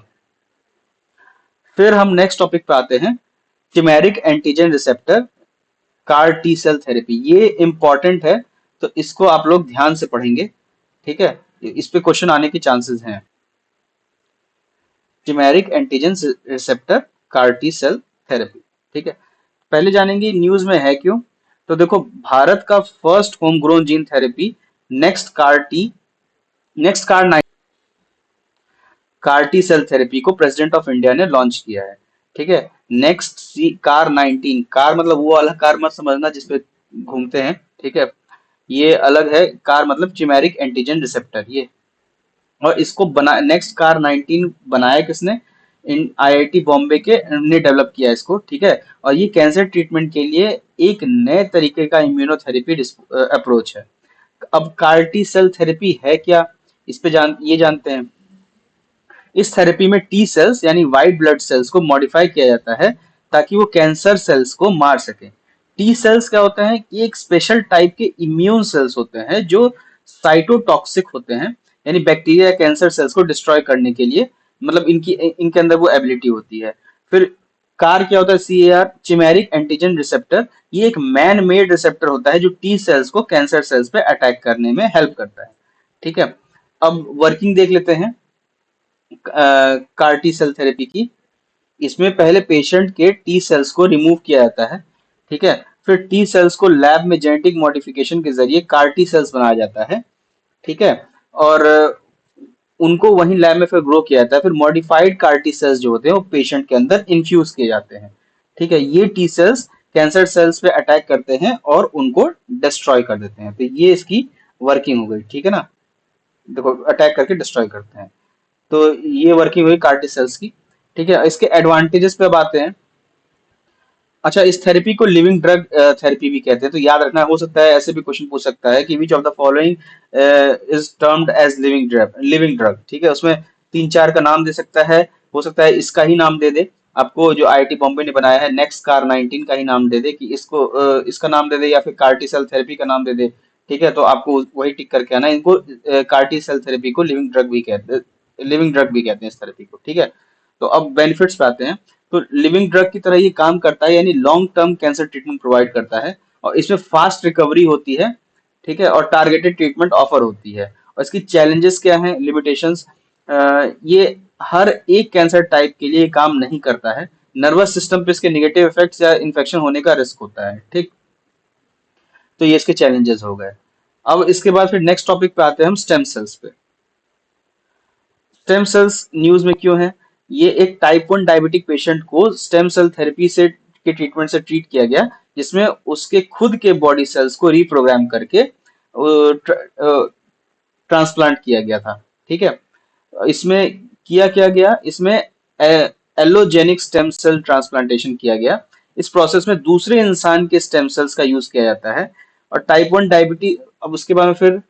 फिर हम नेक्स्ट टॉपिक पे आते हैं, chimeric antigen receptor CAR T cell therapy. ये इंपॉर्टेंट है, तो इसको आप लोग ध्यान से पढ़ेंगे। ठीक है, इस पे क्वेश्चन आने के चांसेस हैं। Chimeric antigen receptor CAR T cell therapy. ठीक है, पहले जानेंगे न्यूज में है क्यों। तो देखो, भारत का first home grown gene therapy next car T cell therapy को प्रेसिडेंट ऑफ इंडिया ने लॉन्च किया है। ठीक है, नेक्स्ट सी कार 19, कार मतलब वो वाला कार मत समझना जिसपे घूमते हैं। ठीक है, ये अलग है, कार मतलब चिमेरिक एंटीजन रिसेप्टर ये। और इसको बना नेक्स्ट कार 19 बनाया किसने? इन आईआईटी बॉम्बे के ने डेवलप किया इसको। ठीक है, और ये कैंसर ट्रीटमेंट के लिए एक नए तरीके का इम्यूनोथेरेपी अप्रोच है। अब कार टी सेल थेरेपी है क्या, इस पे ये जानते हैं। इस थेरेपी में टी सेल्स यानी व्हाइट ब्लड सेल्स को मॉडिफाई किया जाता है ताकि वो कैंसर सेल्स को मार सके। टी सेल्स क्या होते हैं कि एक स्पेशल टाइप के इम्यून सेल्स होते हैं जो साइटोटॉक्सिक होते हैं, यानी बैक्टीरिया या कैंसर सेल्स को डिस्ट्रॉय करने के लिए, मतलब इनके अंदर वो एबिलिटी होती है। फिर कार क्या होता है? CAR, chimeric antigen receptor. ये एक मैन मेड रिसेप्टर होता है जो टी सेल्स को कैंसर सेल्स पे अटैक करने में हेल्प करता है। ठीक है, अब वर्किंग देख लेते हैं कार टी सेल थेरेपी की। इसमें पहले पेशेंट के टी सेल्स को रिमूव किया जाता है। ठीक है, फिर टी सेल्स को लैब में जेनेटिक मॉडिफिकेशन के जरिए कार टी सेल्स बनाया जाता है। ठीक है, और उनको वहीं लैब में फिर ग्रो किया जाता है। फिर मॉडिफाइड कार टी सेल्स जो होते हैं वो पेशेंट के अंदर इन्फ्यूज किए जाते हैं। ठीक है, ये टी सेल्स कैंसर सेल्स पे अटैक करते हैं और उनको डिस्ट्रॉय कर देते हैं। तो ये इसकी वर्किंग हो गई। ठीक है ना, देखो, अटैक करके डिस्ट्रॉय करते हैं। तो ये वर्किंग हुई कार्टी सेल्स की। ठीक है, इसके एडवांटेजेस पे अब आते हैं। अच्छा, इस थेरेपी को लिविंग ड्रग थेरेपी भी कहते हैं। तो याद रखना, हो सकता है ऐसे भी क्वेश्चन पूछ सकता है कि which of the following is termed as living drug. ठीक है, उसमें तीन चार का नाम दे सकता है, हो सकता है इसका ही नाम दे दे आपको, जो आईआईटी बॉम्बे ने बनाया है नेक्स्ट कार 19 का ही नाम दे दे कि इसको इसका नाम दे दे, या फिर कार्टी सेल थेरेपी का नाम दे दे। ठीक है, तो आपको वही टिक करके आना है। इनको कार्टी सेल थेरेपी को लिविंग ड्रग भी कहते हैं इस थेरेपी को। ठीक है, तो अब बेनिफिट्स पे आते हैं। तो लिविंग ड्रग की तरह ये काम करता है, यानी long term cancer treatment provide करता है, और इसमें फास्ट रिकवरी होती है। ठीक है, और टारगेटेड ट्रीटमेंट ऑफर होती है। और इसकी चैलेंजेस क्या हैं, लिमिटेशंस? ये हर एक कैंसर टाइप के लिए काम नहीं करता है। नर्वस सिस्टम पे इसके नेगेटिव इफेक्ट्स या इन्फेक्शन होने का रिस्क होता है। ठीक, तो ये इसके चैलेंजेस हो गए। अब इसके बाद फिर नेक्स्ट टॉपिक पे आते हैं हम, स्टेम सेल्स पे। स्टेम सेल्स न्यूज में क्यों है? ये एक टाइप 1 डायबिटिक पेशेंट को स्टेम सेल थेरेपी से के ट्रीटमेंट से ट्रीट किया गया, जिसमें उसके खुद के बॉडी सेल्स को रीप्रोग्राम करके ट्रांसप्लांट किया गया था। ठीक है, इसमें क्या गया, इसमें एलोजेनिक स्टेम सेल ट्रांसप्लांटेशन किया गया। इस प्रोसेस में दूसरे इंसान के स्टेम सेल्स का यूज किया जाता है। और टाइप 1 डायबिटीज, अब उसके बाद में फिर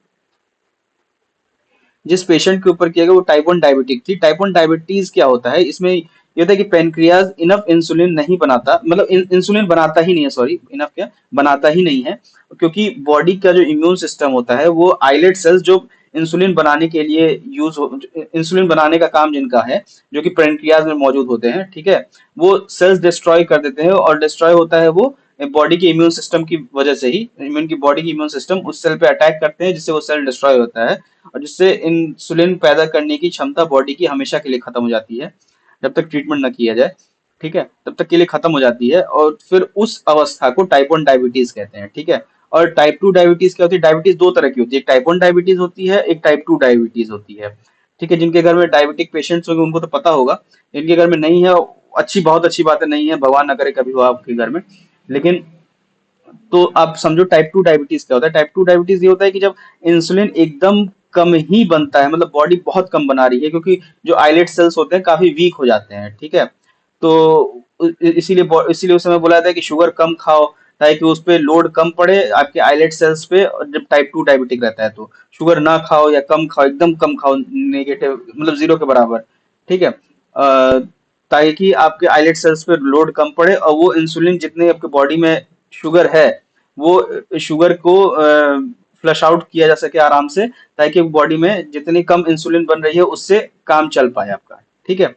जिस पेशेंट के ऊपर किया गया वो टाइप 1 डायबिटिक थी। टाइप 1 डायबिटीज क्या होता है, इसमें ये होता है कि पेनक्रियाज इनफ इंसुलिन नहीं बनाता, मतलब इंसुलिन बनाता ही नहीं है, सॉरी, इनफ क्या, बनाता ही नहीं है, क्योंकि बॉडी का जो इम्यून सिस्टम होता है वो आइलेट सेल्स जो इंसुलिन बनाने के लिए इंसुलिन बनाने का काम जिनका है, जो कि पेनक्रियाज में मौजूद होते हैं। ठीक है, वो सेल्स डिस्ट्रॉय कर देते हैं, और डिस्ट्रॉय होता है वो बॉडी के इम्यून सिस्टम की वजह से ही, बॉडी की इम्यून सिस्टम उस सेल पे अटैक करते हैं जिससे वो सेल डिस्ट्रॉय होता है, और जिससे इंसुलिन पैदा करने की क्षमता बॉडी की हमेशा के लिए खत्म हो जाती है जब तक ट्रीटमेंट ना किया जाए। ठीक है, तब तक के लिए खत्म हो जाती है, और फिर उस अवस्था को टाइप 1 डायबिटीज कहते हैं। ठीक है, और टाइप 2 डायबिटीज क्या होती है? डायबिटीज दो तरह की होती है, एक टाइप 1 डायबिटीज होती है, एक टाइप 2 डायबिटीज होती है। ठीक है, जिनके घर में डायबिटिक पेशेंट्स होंगे उनको तो पता होगा, जिनके घर में नहीं है, बहुत अच्छी बात है, नहीं है, भगवान ना करे कभी हो आपके घर में। लेकिन तो आप समझो टाइप 2 डायबिटीज क्या होता है। टाइप 2 डायबिटीज ये होता है कि जब इंसुलिन एकदम कम ही बनता है, मतलब बॉडी बहुत कम बना रही है, क्योंकि जो आइलेट सेल्स होते हैं काफी वीक हो जाते हैं। ठीक है, तो इसीलिए उस समय बोला जाता है कि शुगर कम खाओ, ताकि उस पे लोड कम पड़े आपके आइलेट सेल्स पे, और जब टाइप 2 डायबिटिक रहता है तो शुगर ना खाओ या कम खाओ, एकदम कम खाओ, नेगेटिव मतलब जीरो के बराबर। ठीक है, ताकि आपके आइलेट सेल्स पे लोड कम पड़े, और वो इंसुलिन जितने आपके बॉडी में शुगर है, वो शुगर को फ्लश आउट किया जा सके आराम से, ताकि बॉडी में जितनी कम इंसुलिन बन रही है उससे काम चल पाए आपका। ठीक है,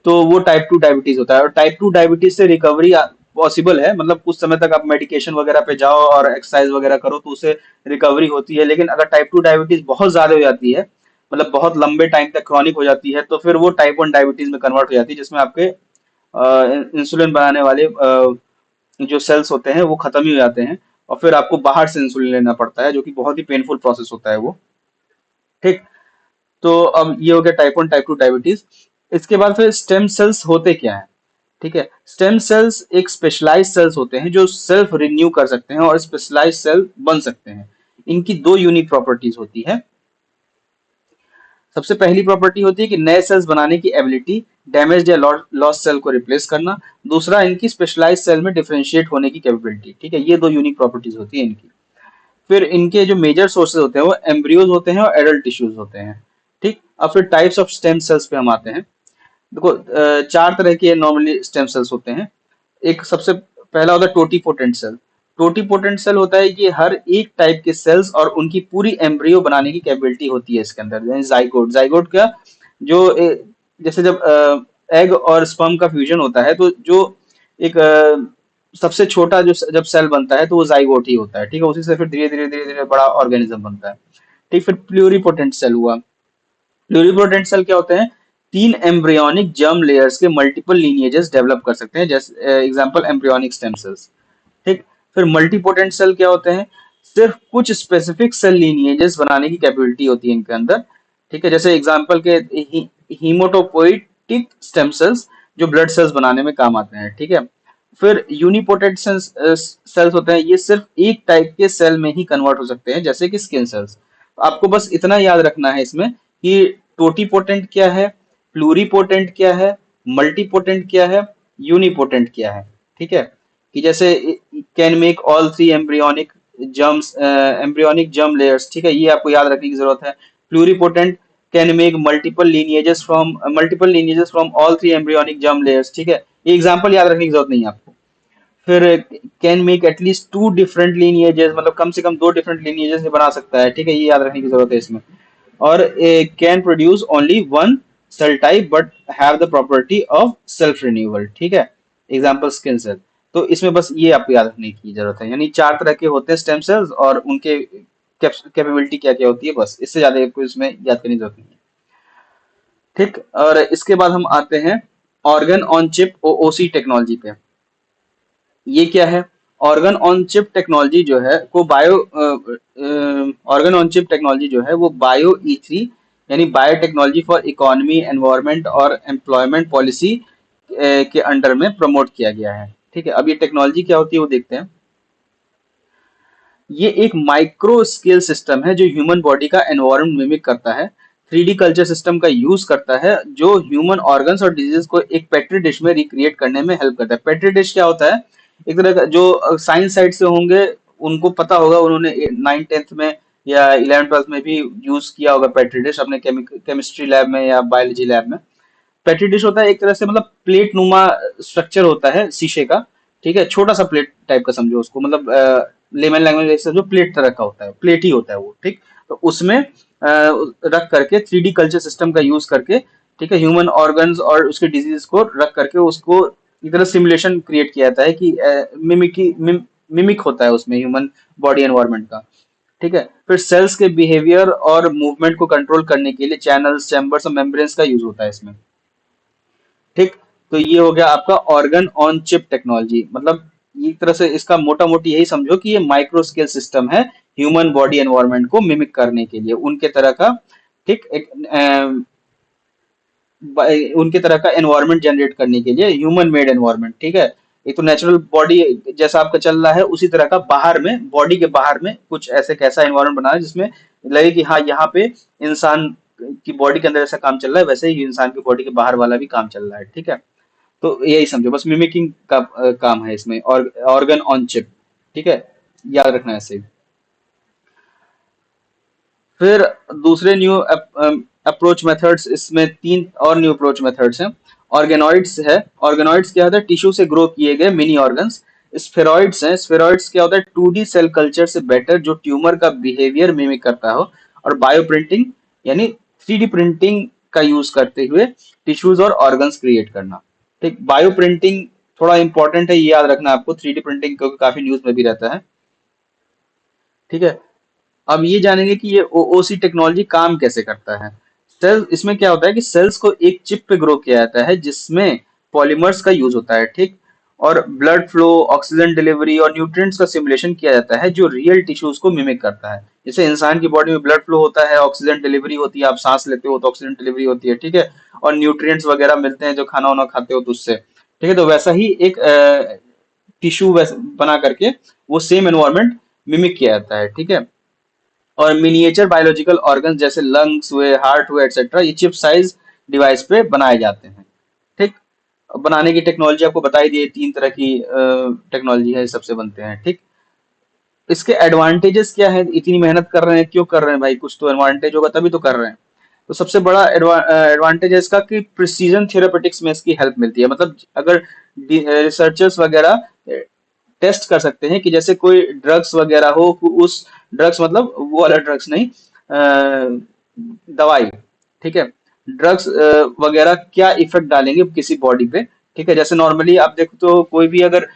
तो वो टाइप 2 डायबिटीज होता है, और टाइप 2 डायबिटीज से रिकवरी पॉसिबल है, मतलब कुछ समय तक आप मेडिकेशन वगैरह पे जाओ और एक्सरसाइज वगैरह करो तो उससे रिकवरी होती है। लेकिन अगर टाइप 2 डायबिटीज बहुत ज्यादा हो जाती है, मतलब बहुत लंबे टाइम तक क्रॉनिक हो जाती है, तो फिर वो टाइप 1 डायबिटीज में कन्वर्ट हो जाती है, जिसमें आपके इंसुलिन बनाने वाले जो सेल्स होते हैं वो खत्म ही हो जाते हैं, और फिर आपको बाहर से इंसुलिन लेना पड़ता है, जो कि बहुत ही पेनफुल प्रोसेस होता है वो। ठीक, तो अब ये हो गया टाइप 1 टाइप 2 डायबिटीज। इसके बाद फिर स्टेम सेल्स होते क्या है? ठीक है, स्टेम सेल्स एक स्पेशलाइज सेल्स होते हैं जो सेल्फ रिन्यू कर सकते हैं और स्पेशलाइज सेल बन सकते हैं। इनकी दो यूनिक प्रॉपर्टीज होती है। सबसे पहली प्रॉपर्टी होती है कि नए सेल्स बनाने की एबिलिटी, डैमेज या लॉस सेल को रिप्लेस करना। दूसरा, इनकी स्पेशलाइज सेल में डिफरेंशिएट होने की कैपेबिलिटी। ठीक है, ये दो यूनिक प्रॉपर्टीज होती है इनकी। फिर इनके जो मेजर सोर्सेज होते हैं वो एम्ब्रियोज होते हैं और एडल्ट टिश्यूज होते हैं। ठीक, अब फिर टाइप्स ऑफ स्टेम सेल्स पे हम आते हैं। देखो, चार तरह के नॉर्मली स्टेम सेल्स होते हैं। एक सबसे पहला होता है टोटीपोटेंट सेल। टोटीपोटेंट सेल होता है कि हर एक टाइप के सेल्स और उनकी पूरी एम्ब्रियो बनाने की कैपेबिलिटी होती है इसके अंदर। जाइगोट, जाइगोट क्या, जो जैसे जब एग और स्पर्म का फ्यूजन होता है, तो जो एक सबसे छोटा जो जब सेल बनता है तो वो जाइगोट ही होता है। ठीक है, उसी से फिर धीरे धीरे बड़ा ऑर्गेनिज्म बनता है। ठीक, फिर प्लूरीपोटेंट सेल हुआ। प्लूरिपोटेंट सेल क्या होते हैं? तीन एम्ब्रियोनिक जर्म लेयर्स के मल्टीपल लीनिएजेस डेवलप कर सकते हैं, जैसे एग्जांपल एम्ब्रियोनिक स्टेम सेल्स। ठीक, फिर मल्टीपोटेंट सेल क्या होते हैं? सिर्फ कुछ स्पेसिफिक सेल लीनिएजेस बनाने की कैपेबिलिटी होती है इनके अंदर। ठीक है, जैसे एग्जांपल के हीमोटोपोइटिक स्टेम सेल्स, जो ब्लड सेल्स बनाने में काम आते हैं। ठीक है, फिर यूनिपोटेंट सेल्स होते हैं, ये सिर्फ एक टाइप के सेल में ही कन्वर्ट हो सकते हैं, जैसे कि स्किन सेल्स। आपको बस इतना याद रखना है इसमें कि टोटीपोटेंट क्या है, प्लूरीपोटेंट क्या है, मल्टीपोटेंट क्या है, यूनिपोटेंट क्या है। ठीक है, कि जैसे can make all three embryonic germ layers. ठीक है, ये आपको याद रखने की जरूरत है। Pluripotent can make multiple lineages from all three embryonic germ layers. ठीक है, ये एग्जांपल याद रखने की जरूरत नहीं है आपको। फिर can make at least two different lineages, मतलब कम से कम दो डिफरेंट लीनिएजेस बना सकता है। ठीक है, ये याद रखने की जरूरत है इसमें। और can produce only one cell type but have the property of self renewal. ठीक है, एग्जांपल स्किन सेल। तो इसमें बस ये आपको याद रखने की जरूरत है, यानी चार तरह के होते हैं स्टेम सेल्स, और उनके कैपेबिलिटी क्या क्या होती है, बस इससे ज्यादा कोई इसमें याद करने की जरूरत नहीं है। ठीक, और इसके बाद हम आते हैं ऑर्गन ऑन चिप ओओसी टेक्नोलॉजी पे। ये क्या है? ऑर्गन ऑन चिप टेक्नोलॉजी जो है को bio organ on chip technology जो है वो बायो ई3, यानी बायोटेक्नोलॉजी फॉर इकोनॉमी, एनवायरनमेंट और एम्प्लॉयमेंट पॉलिसी के अंडर में प्रमोट किया गया है। ठीक है, अब ये टेक्नोलॉजी क्या होती है वो देखते हैं। ये एक माइक्रो स्केल सिस्टम है जो ह्यूमन बॉडी का एनवायरनमेंट मिमिक करता है। 3D कल्चर सिस्टम का यूज करता है, जो ह्यूमन ऑर्गन्स और डिजीज को एक पेट्री डिश में रिक्रिएट करने में हेल्प करता है। पेट्री डिश क्या होता है? एक तरह का, जो साइंस साइड से होंगे उनको पता होगा, उन्होंने 9th 10th में या 11th 12th में भी यूज किया होगा पेट्री डिश अपने केमिस्ट्री लैब में या बायोलॉजी लैब में। पेट्री डिश होता है एक तरह से, मतलब प्लेट नुमा स्ट्रक्चर होता है शीशे का। ठीक है, छोटा सा प्लेट टाइप का समझो उसको, मतलब लेमन लैंग्वेज से जो प्लेट तरह का होता है, प्लेट ही होता है वो। ठीक, तो उसमें रख करके 3D कल्चर सिस्टम का यूज करके, ठीक है, ह्यूमन ऑर्गन्स और उसके डिजीज को रख करके उसको एक तरह सिमुलेशन क्रिएट किया जाता है कि मिमिक होता है उसमें ह्यूमन बॉडी एनवायरनमेंट का। ठीक है, फिर सेल्स के बिहेवियर और मूवमेंट को कंट्रोल करने के लिए चैनल्स, चैम्बर्स और मेम्ब्रेन्स का यूज होता है इसमें। ठीक, तो ये हो गया आपका ऑर्गन ऑन चिप टेक्नोलॉजी। मतलब एक तरह से इसका मोटा मोटी यही समझो कि ये माइक्रो स्केल सिस्टम है ह्यूमन बॉडी एनवायरनमेंट को मिमिक करने के लिए, उनके तरह का। ठीक, उनके तरह का एनवायरनमेंट जनरेट करने के लिए, ह्यूमन मेड एनवायरनमेंट। ठीक है, एक तो नेचुरल बॉडी जैसा आपका चल रहा है उसी तरह का बाहर में, बॉडी के बाहर में कुछ ऐसे कैसा एनवायरनमेंट बनाना है जिसमें लगे कि हाँ यहाँ पे इंसान की बॉडी के अंदर ऐसा काम चल रहा है, वैसे ही इंसान की बॉडी के बाहर वाला भी काम चल रहा है। ठीक है, तो यही समझो, बस मिमिकिंग का काम है इसमें, और ऑर्गन ऑन चिप। ठीक है, याद रखना है ऐसे। फिर दूसरे न्यू अप्रोच मेथड्स, इसमें तीन और न्यू अप्रोच मेथड्स हैं। ऑर्गेनॉइड्स है। ऑर्गेनॉइड्स क्या होता है? टिश्यू से ग्रो किए गए मिनी ऑर्गन्स। स्फेरॉइड्स हैं। स्फेरॉइड्स क्या होता है? 2D सेल कल्चर से बेटर, जो ट्यूमर का बिहेवियर मिमिक करता हो। और बायो प्रिंटिंग, यानी 3D प्रिंटिंग का यूज करते हुए टिश्यूज और ऑर्गन्स क्रिएट करना। ठीक, बायो प्रिंटिंग थोड़ा इंपॉर्टेंट है, ये याद रखना आपको। 3D प्रिंटिंग क्योंकि काफी न्यूज में भी रहता है। ठीक है, अब ये जानेंगे कि ये ओओसी टेक्नोलॉजी काम कैसे करता है। सेल, इसमें क्या होता है कि सेल्स को एक चिप पे ग्रो किया जाता है जिसमें पॉलीमर्स का यूज होता है। ठीक, और ब्लड फ्लो, ऑक्सीजन डिलीवरी और न्यूट्रिएंट्स का सिमुलेशन किया जाता है जो रियल टिश्यूज को मिमिक करता है। जैसे इंसान की बॉडी में ब्लड फ्लो होता है, ऑक्सीजन डिलीवरी होती है, आप सांस लेते हो तो ऑक्सीजन डिलीवरी होती है। ठीक है, और न्यूट्रिएंट्स वगैरह मिलते हैं जो खाना वाना खाते हो तो उससे। ठीक है, तो वैसा ही एक टिश्यू बना करके वो सेम एनवायरनमेंट मिमिक किया जाता है। ठीक है, और मिनिएचर बायोलॉजिकल ऑर्गन जैसे लंग्स हुए, हार्ट हुए, एक्सेट्रा, ये चिप साइज डिवाइस पे बनाए जाते हैं। ठीक, बनाने की टेक्नोलॉजी आपको बताई दी है, तीन तरह की टेक्नोलॉजी है, सबसे बनते हैं। ठीक, इसके एडवांटेजेस क्या है? इतनी मेहनत कर रहे हैं, क्यों कर रहे हैं भाई? कुछ तो एडवांटेज होगा तभी तो कर रहे हैं। तो सबसे बड़ा एडवांटेज है इसका कि प्रिसीजन थेरापेटिक्स में इसकी हेल्प मिलती है। मतलब अगर रिसर्चर्स वगैरह टेस्ट कर सकते हैं कि जैसे कोई ड्रग्स वगैरह हो, उस ड्रग्स मतलब वो वाला ड्रग्स नहीं, दवाई। ठीक है, ड्रग्स वगैरह क्या इफेक्ट डालेंगे किसी बॉडी पे। ठीक है, जैसे नॉर्मली आप देखो तो कोई भी अगर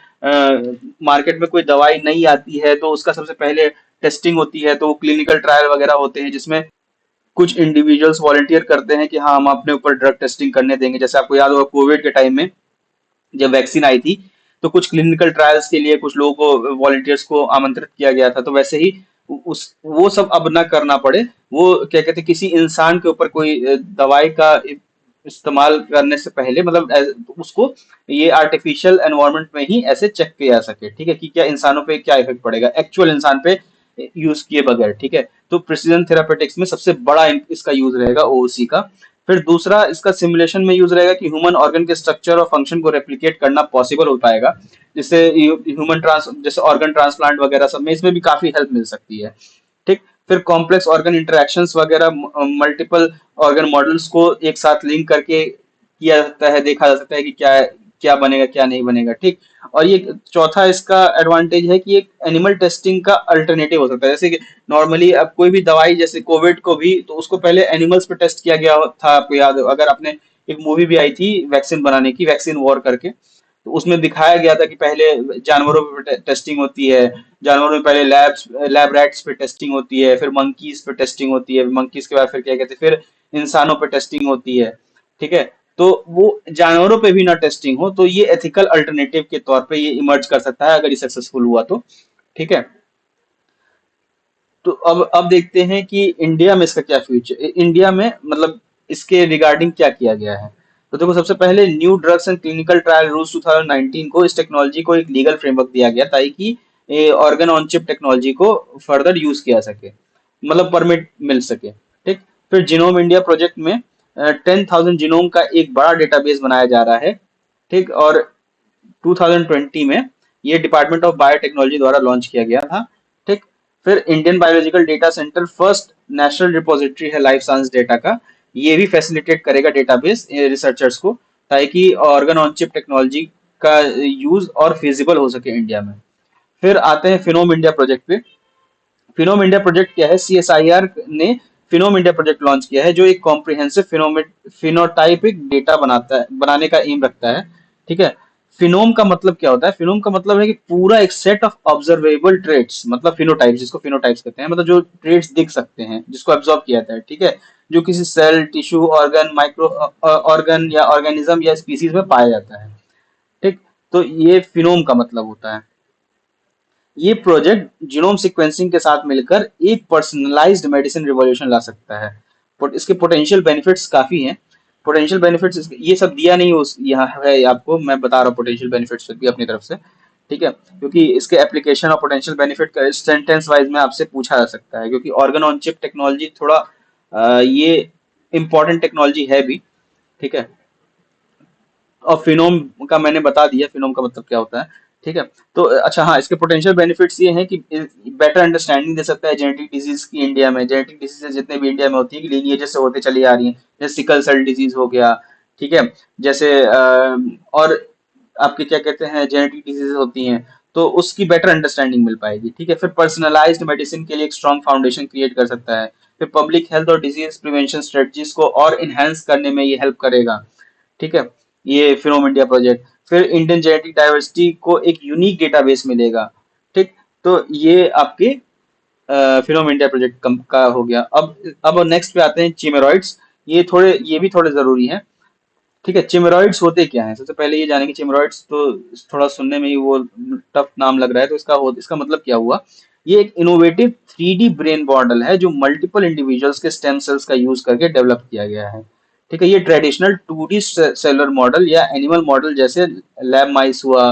मार्केट में कोई दवाई नहीं आती है तो उसका सबसे पहले टेस्टिंग होती है, तो क्लिनिकल ट्रायल वगैरह होते हैं जिसमें कुछ इंडिविजुअल्स वॉलंटियर करते हैं कि हाँ हम अपने ऊपर ड्रग टेस्टिंग करने देंगे। जैसे आपको याद होगा कोविड के टाइम में जब वैक्सीन आई थी तो कुछ क्लिनिकल ट्रायल्स के लिए कुछ लोगों को, वॉलंटियर्स को आमंत्रित किया गया था। तो वैसे ही उस वो सब अब ना करना पड़े। वो क्या कहते हैं, किसी इंसान के ऊपर कोई दवाई का इस्तेमाल करने से पहले, मतलब उसको ये आर्टिफिशियल एनवायरनमेंट में ही ऐसे चेक किया जा सके। ठीक है, कि क्या इंसानों पे क्या इफेक्ट पड़ेगा एक्चुअल इंसान पे यूज किए बगैर। ठीक है, तो प्रिसीजन थेरापेटिक्स में सबसे बड़ा इसका यूज रहेगा ओओसी का। फिर दूसरा इसका सिमुलेशन में यूज रहेगा कि ह्यूमन ऑर्गन के स्ट्रक्चर और फंक्शन को रेप्लिकेट करना पॉसिबल हो पाएगा, जिससे ह्यूमन ट्रांस जैसे ऑर्गन ट्रांसप्लांट वगैरह सब में इसमें भी काफी हेल्प मिल सकती है। ठीक, फिर कॉम्प्लेक्स ऑर्गन इंटरेक्शंस वगैरह, मल्टीपल ऑर्गन मॉडल्स को एक साथ लिंक करके किया जा सकता है, देखा जा सकता है कि क्या क्या बनेगा क्या नहीं बनेगा। ठीक, और ये चौथा इसका एडवांटेज है कि एक एनिमल टेस्टिंग का अल्टरनेटिव हो सकता है। जैसे कि नॉर्मली अब कोई भी दवाई, जैसे कोविड को भी तो उसको पहले एनिमल्स पे टेस्ट किया गया था, आपको याद हो अगर आपने, एक मूवी भी आई थी वैक्सीन बनाने की, वैक्सीन वॉर करके, तो उसमें दिखाया गया था कि पहले जानवरों पे टेस्टिंग होती है, जानवरों में पहले लैब रैट्स पे टेस्टिंग होती है, फिर मंकीज पे टेस्टिंग होती है, मंकीज के बाद फिर क्या कहते हैं, फिर इंसानों पे टेस्टिंग होती है। ठीक है, तो वो जानवरों पे भी ना टेस्टिंग हो, तो ये एथिकल अल्टरनेटिव के तौर पे ये इमर्ज कर सकता है अगर ये सक्सेसफुल हुआ तो। ठीक है, तो अब देखते हैं कि इंडिया में इसका क्या फ्यूचर, इंडिया में मतलब इसके रिगार्डिंग क्या किया गया है। तो देखो, सबसे पहले new drugs and clinical trial rules 2019 को इस टेक्नोलॉजी को एक लीगल फ्रेमवर्क दिया गया ताकि ऑर्गन ऑन चिप टेक्नोलॉजी को फर्दर यूज किया सके, मतलब परमिट मिल सके। ठीक, फिर जिनोम इंडिया प्रोजेक्ट में 10,000 जिनोम का एक बड़ा डेटाबेस बनाया जा रहा है। ठीक, और 2020 में ये डिपार्टमेंट ऑफ बायोटेक्नोलॉजी द्वारा लॉन्च किया गया था। ठीक, फिर Indian biological data centre first national repository है लाइफ साइंस डेटा का, ये भी फैसिलिटेट करेगा डेटाबेस रिसर्चर्स को ताकि ऑर्गन ऑन चिप टेक्नोलॉजी का यूज और फिजिबल हो सके इंडिया में। फिर आते हैं फिनोम इंडिया प्रोजेक्ट पे। फिनोम इंडिया प्रोजेक्ट क्या है? सीएसआईआर ने फिनोम इंडिया प्रोजेक्ट लॉन्च किया है जो एक कॉम्प्रिहेंसिव फिनोटाइपिक डेटा बनाता है, बनाने का एम रखता है। ठीक है, फिनोम का मतलब क्या होता है? फिनोम का मतलब है कि पूरा एक सेट ऑफ ऑब्जर्वेबल ट्रेट्स, मतलब फिनोटाइप्स, जिसको फिनोटाइप्स कहते हैं, मतलब जो ट्रेट्स दिख सकते हैं, जिसको ऑब्जर्व किया जाता है, ठीक है, जो किसी cell, tissue, organ, micro organ या ऑर्गेनिज्म या स्पीसीज में पाया जाता है, ठीक। तो ये फिनोम का मतलब होता है। ये प्रोजेक्ट जीनोम सीक्वेंसिंग के साथ मिलकर एक पर्सनलाइज्ड मेडिसिन रिवॉल्यूशन ला सकता है। इसके पोटेंशियल बेनिफिट्स काफी हैं। पोटेंशियल बेनिफिट्स ये सब दिया नहीं, उस यहाँ है आपको मैं बता रहा हूँ पोटेंशियल बेनिफिट्स भी अपनी तरफ से, ठीक है, क्योंकि इसके एप्लीकेशन और पोटेंशियल बेनिफिट का सेंटेंस वाइज में आपसे पूछा जा सकता है, क्योंकि ऑर्गन ऑन चिप टेक्नोलॉजी थोड़ा ये इंपॉर्टेंट टेक्नोलॉजी है भी, ठीक है। और फिनोम का मैंने बता दिया, फिनोम का मतलब क्या होता है, ठीक है। तो अच्छा हाँ, इसके पोटेंशियल बेनिफिट्स ये हैं कि बेटर अंडरस्टैंडिंग दे सकता है जेनेटिक डिजीज की, इंडिया में जेनेटिक डिजीज जितने भी इंडिया में होती है कि लीनिएज से होते चली आ रही हैं, जैसे सिकल सेल डिजीज हो गया, ठीक है, जैसे और आपके क्या कहते हैं जेनेटिक डिजीज होती हैं, तो उसकी बेटर अंडरस्टैंडिंग मिल पाएगी, ठीक है। फिर पर्सनलाइज्ड मेडिसिन के लिए एक स्ट्रॉन्ग फाउंडेशन क्रिएट कर सकता है। फिर पब्लिक हेल्थ और डिजीज प्रिवेंशन स्ट्रेटजीज को और इनहेंस करने में ये हेल्प करेगा, ठीक है, ये फिनोम इंडिया प्रोजेक्ट। फिर इंडियन जेनेटिक डाइवर्सिटी को एक यूनिक डेटाबेस मिलेगा, ठीक। तो ये आपके फिनोम इंडिया प्रोजेक्ट का हो गया। अब नेक्स्ट पे आते हैं चिमेरॉइड्स। ये भी थोड़े जरूरी हैं, ठीक है। चिमेरॉइड्स होते क्या हैं? सबसे पहले ये जानेंगे चिमेरॉइड्स, तो थोड़ा सुनने में ही वो टफ नाम लग रहा है, तो इसका मतलब क्या हुआ? ये एक इनोवेटिव 3D ब्रेन मॉडल है जो मल्टीपल इंडिविजुअल्स के स्टेम सेल्स का यूज करके डेवलप किया गया है, ठीक है। ये ट्रेडिशनल 2D सेलुलर मॉडल या एनिमल मॉडल जैसे लैब माइस हुआ,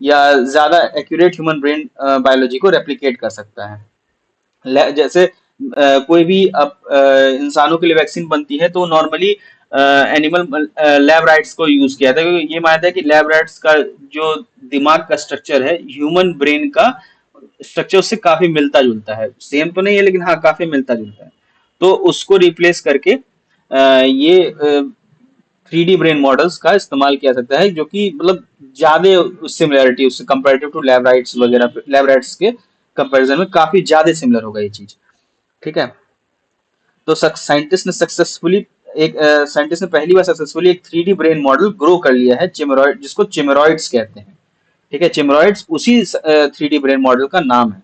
या ज्यादा एक्यूरेट ह्यूमन ब्रेन बायोलॉजी को रेप्लिकेट कर सकता है। जैसे कोई भी अब इंसानों के लिए वैक्सीन बनती है तो नॉर्मली एनिमल लैब राइट्स को यूज किया था, क्योंकि ये मानता है कि लैब राइट्स का जो दिमाग का स्ट्रक्चर है ह्यूमन ब्रेन का स्ट्रक्चर उससे काफी मिलता जुलता है, सेम तो नहीं है लेकिन हाँ काफी मिलता जुलता है। तो उसको रिप्लेस करके ये 3D ब्रेन मॉडल्स का इस्तेमाल किया सकता है, जो कि मतलब ज्यादा सिमिलरिटी उससे कंपेरेटिव टू लैब राइट्स वगैरह, लैब राइट्स के कंपैरिजन में काफी ज्यादा सिमिलर होगा ये चीज, ठीक है। तो साइंटिस्ट ने पहली बार सक्सेसफुली एक 3D ब्रेन मॉडल ग्रो कर लिया है, चिमेरॉइड, जिसको चिमेरॉइड्स कहते हैं, ठीक है। चिमेरॉइड्स उसी 3D ब्रेन मॉडल का नाम है।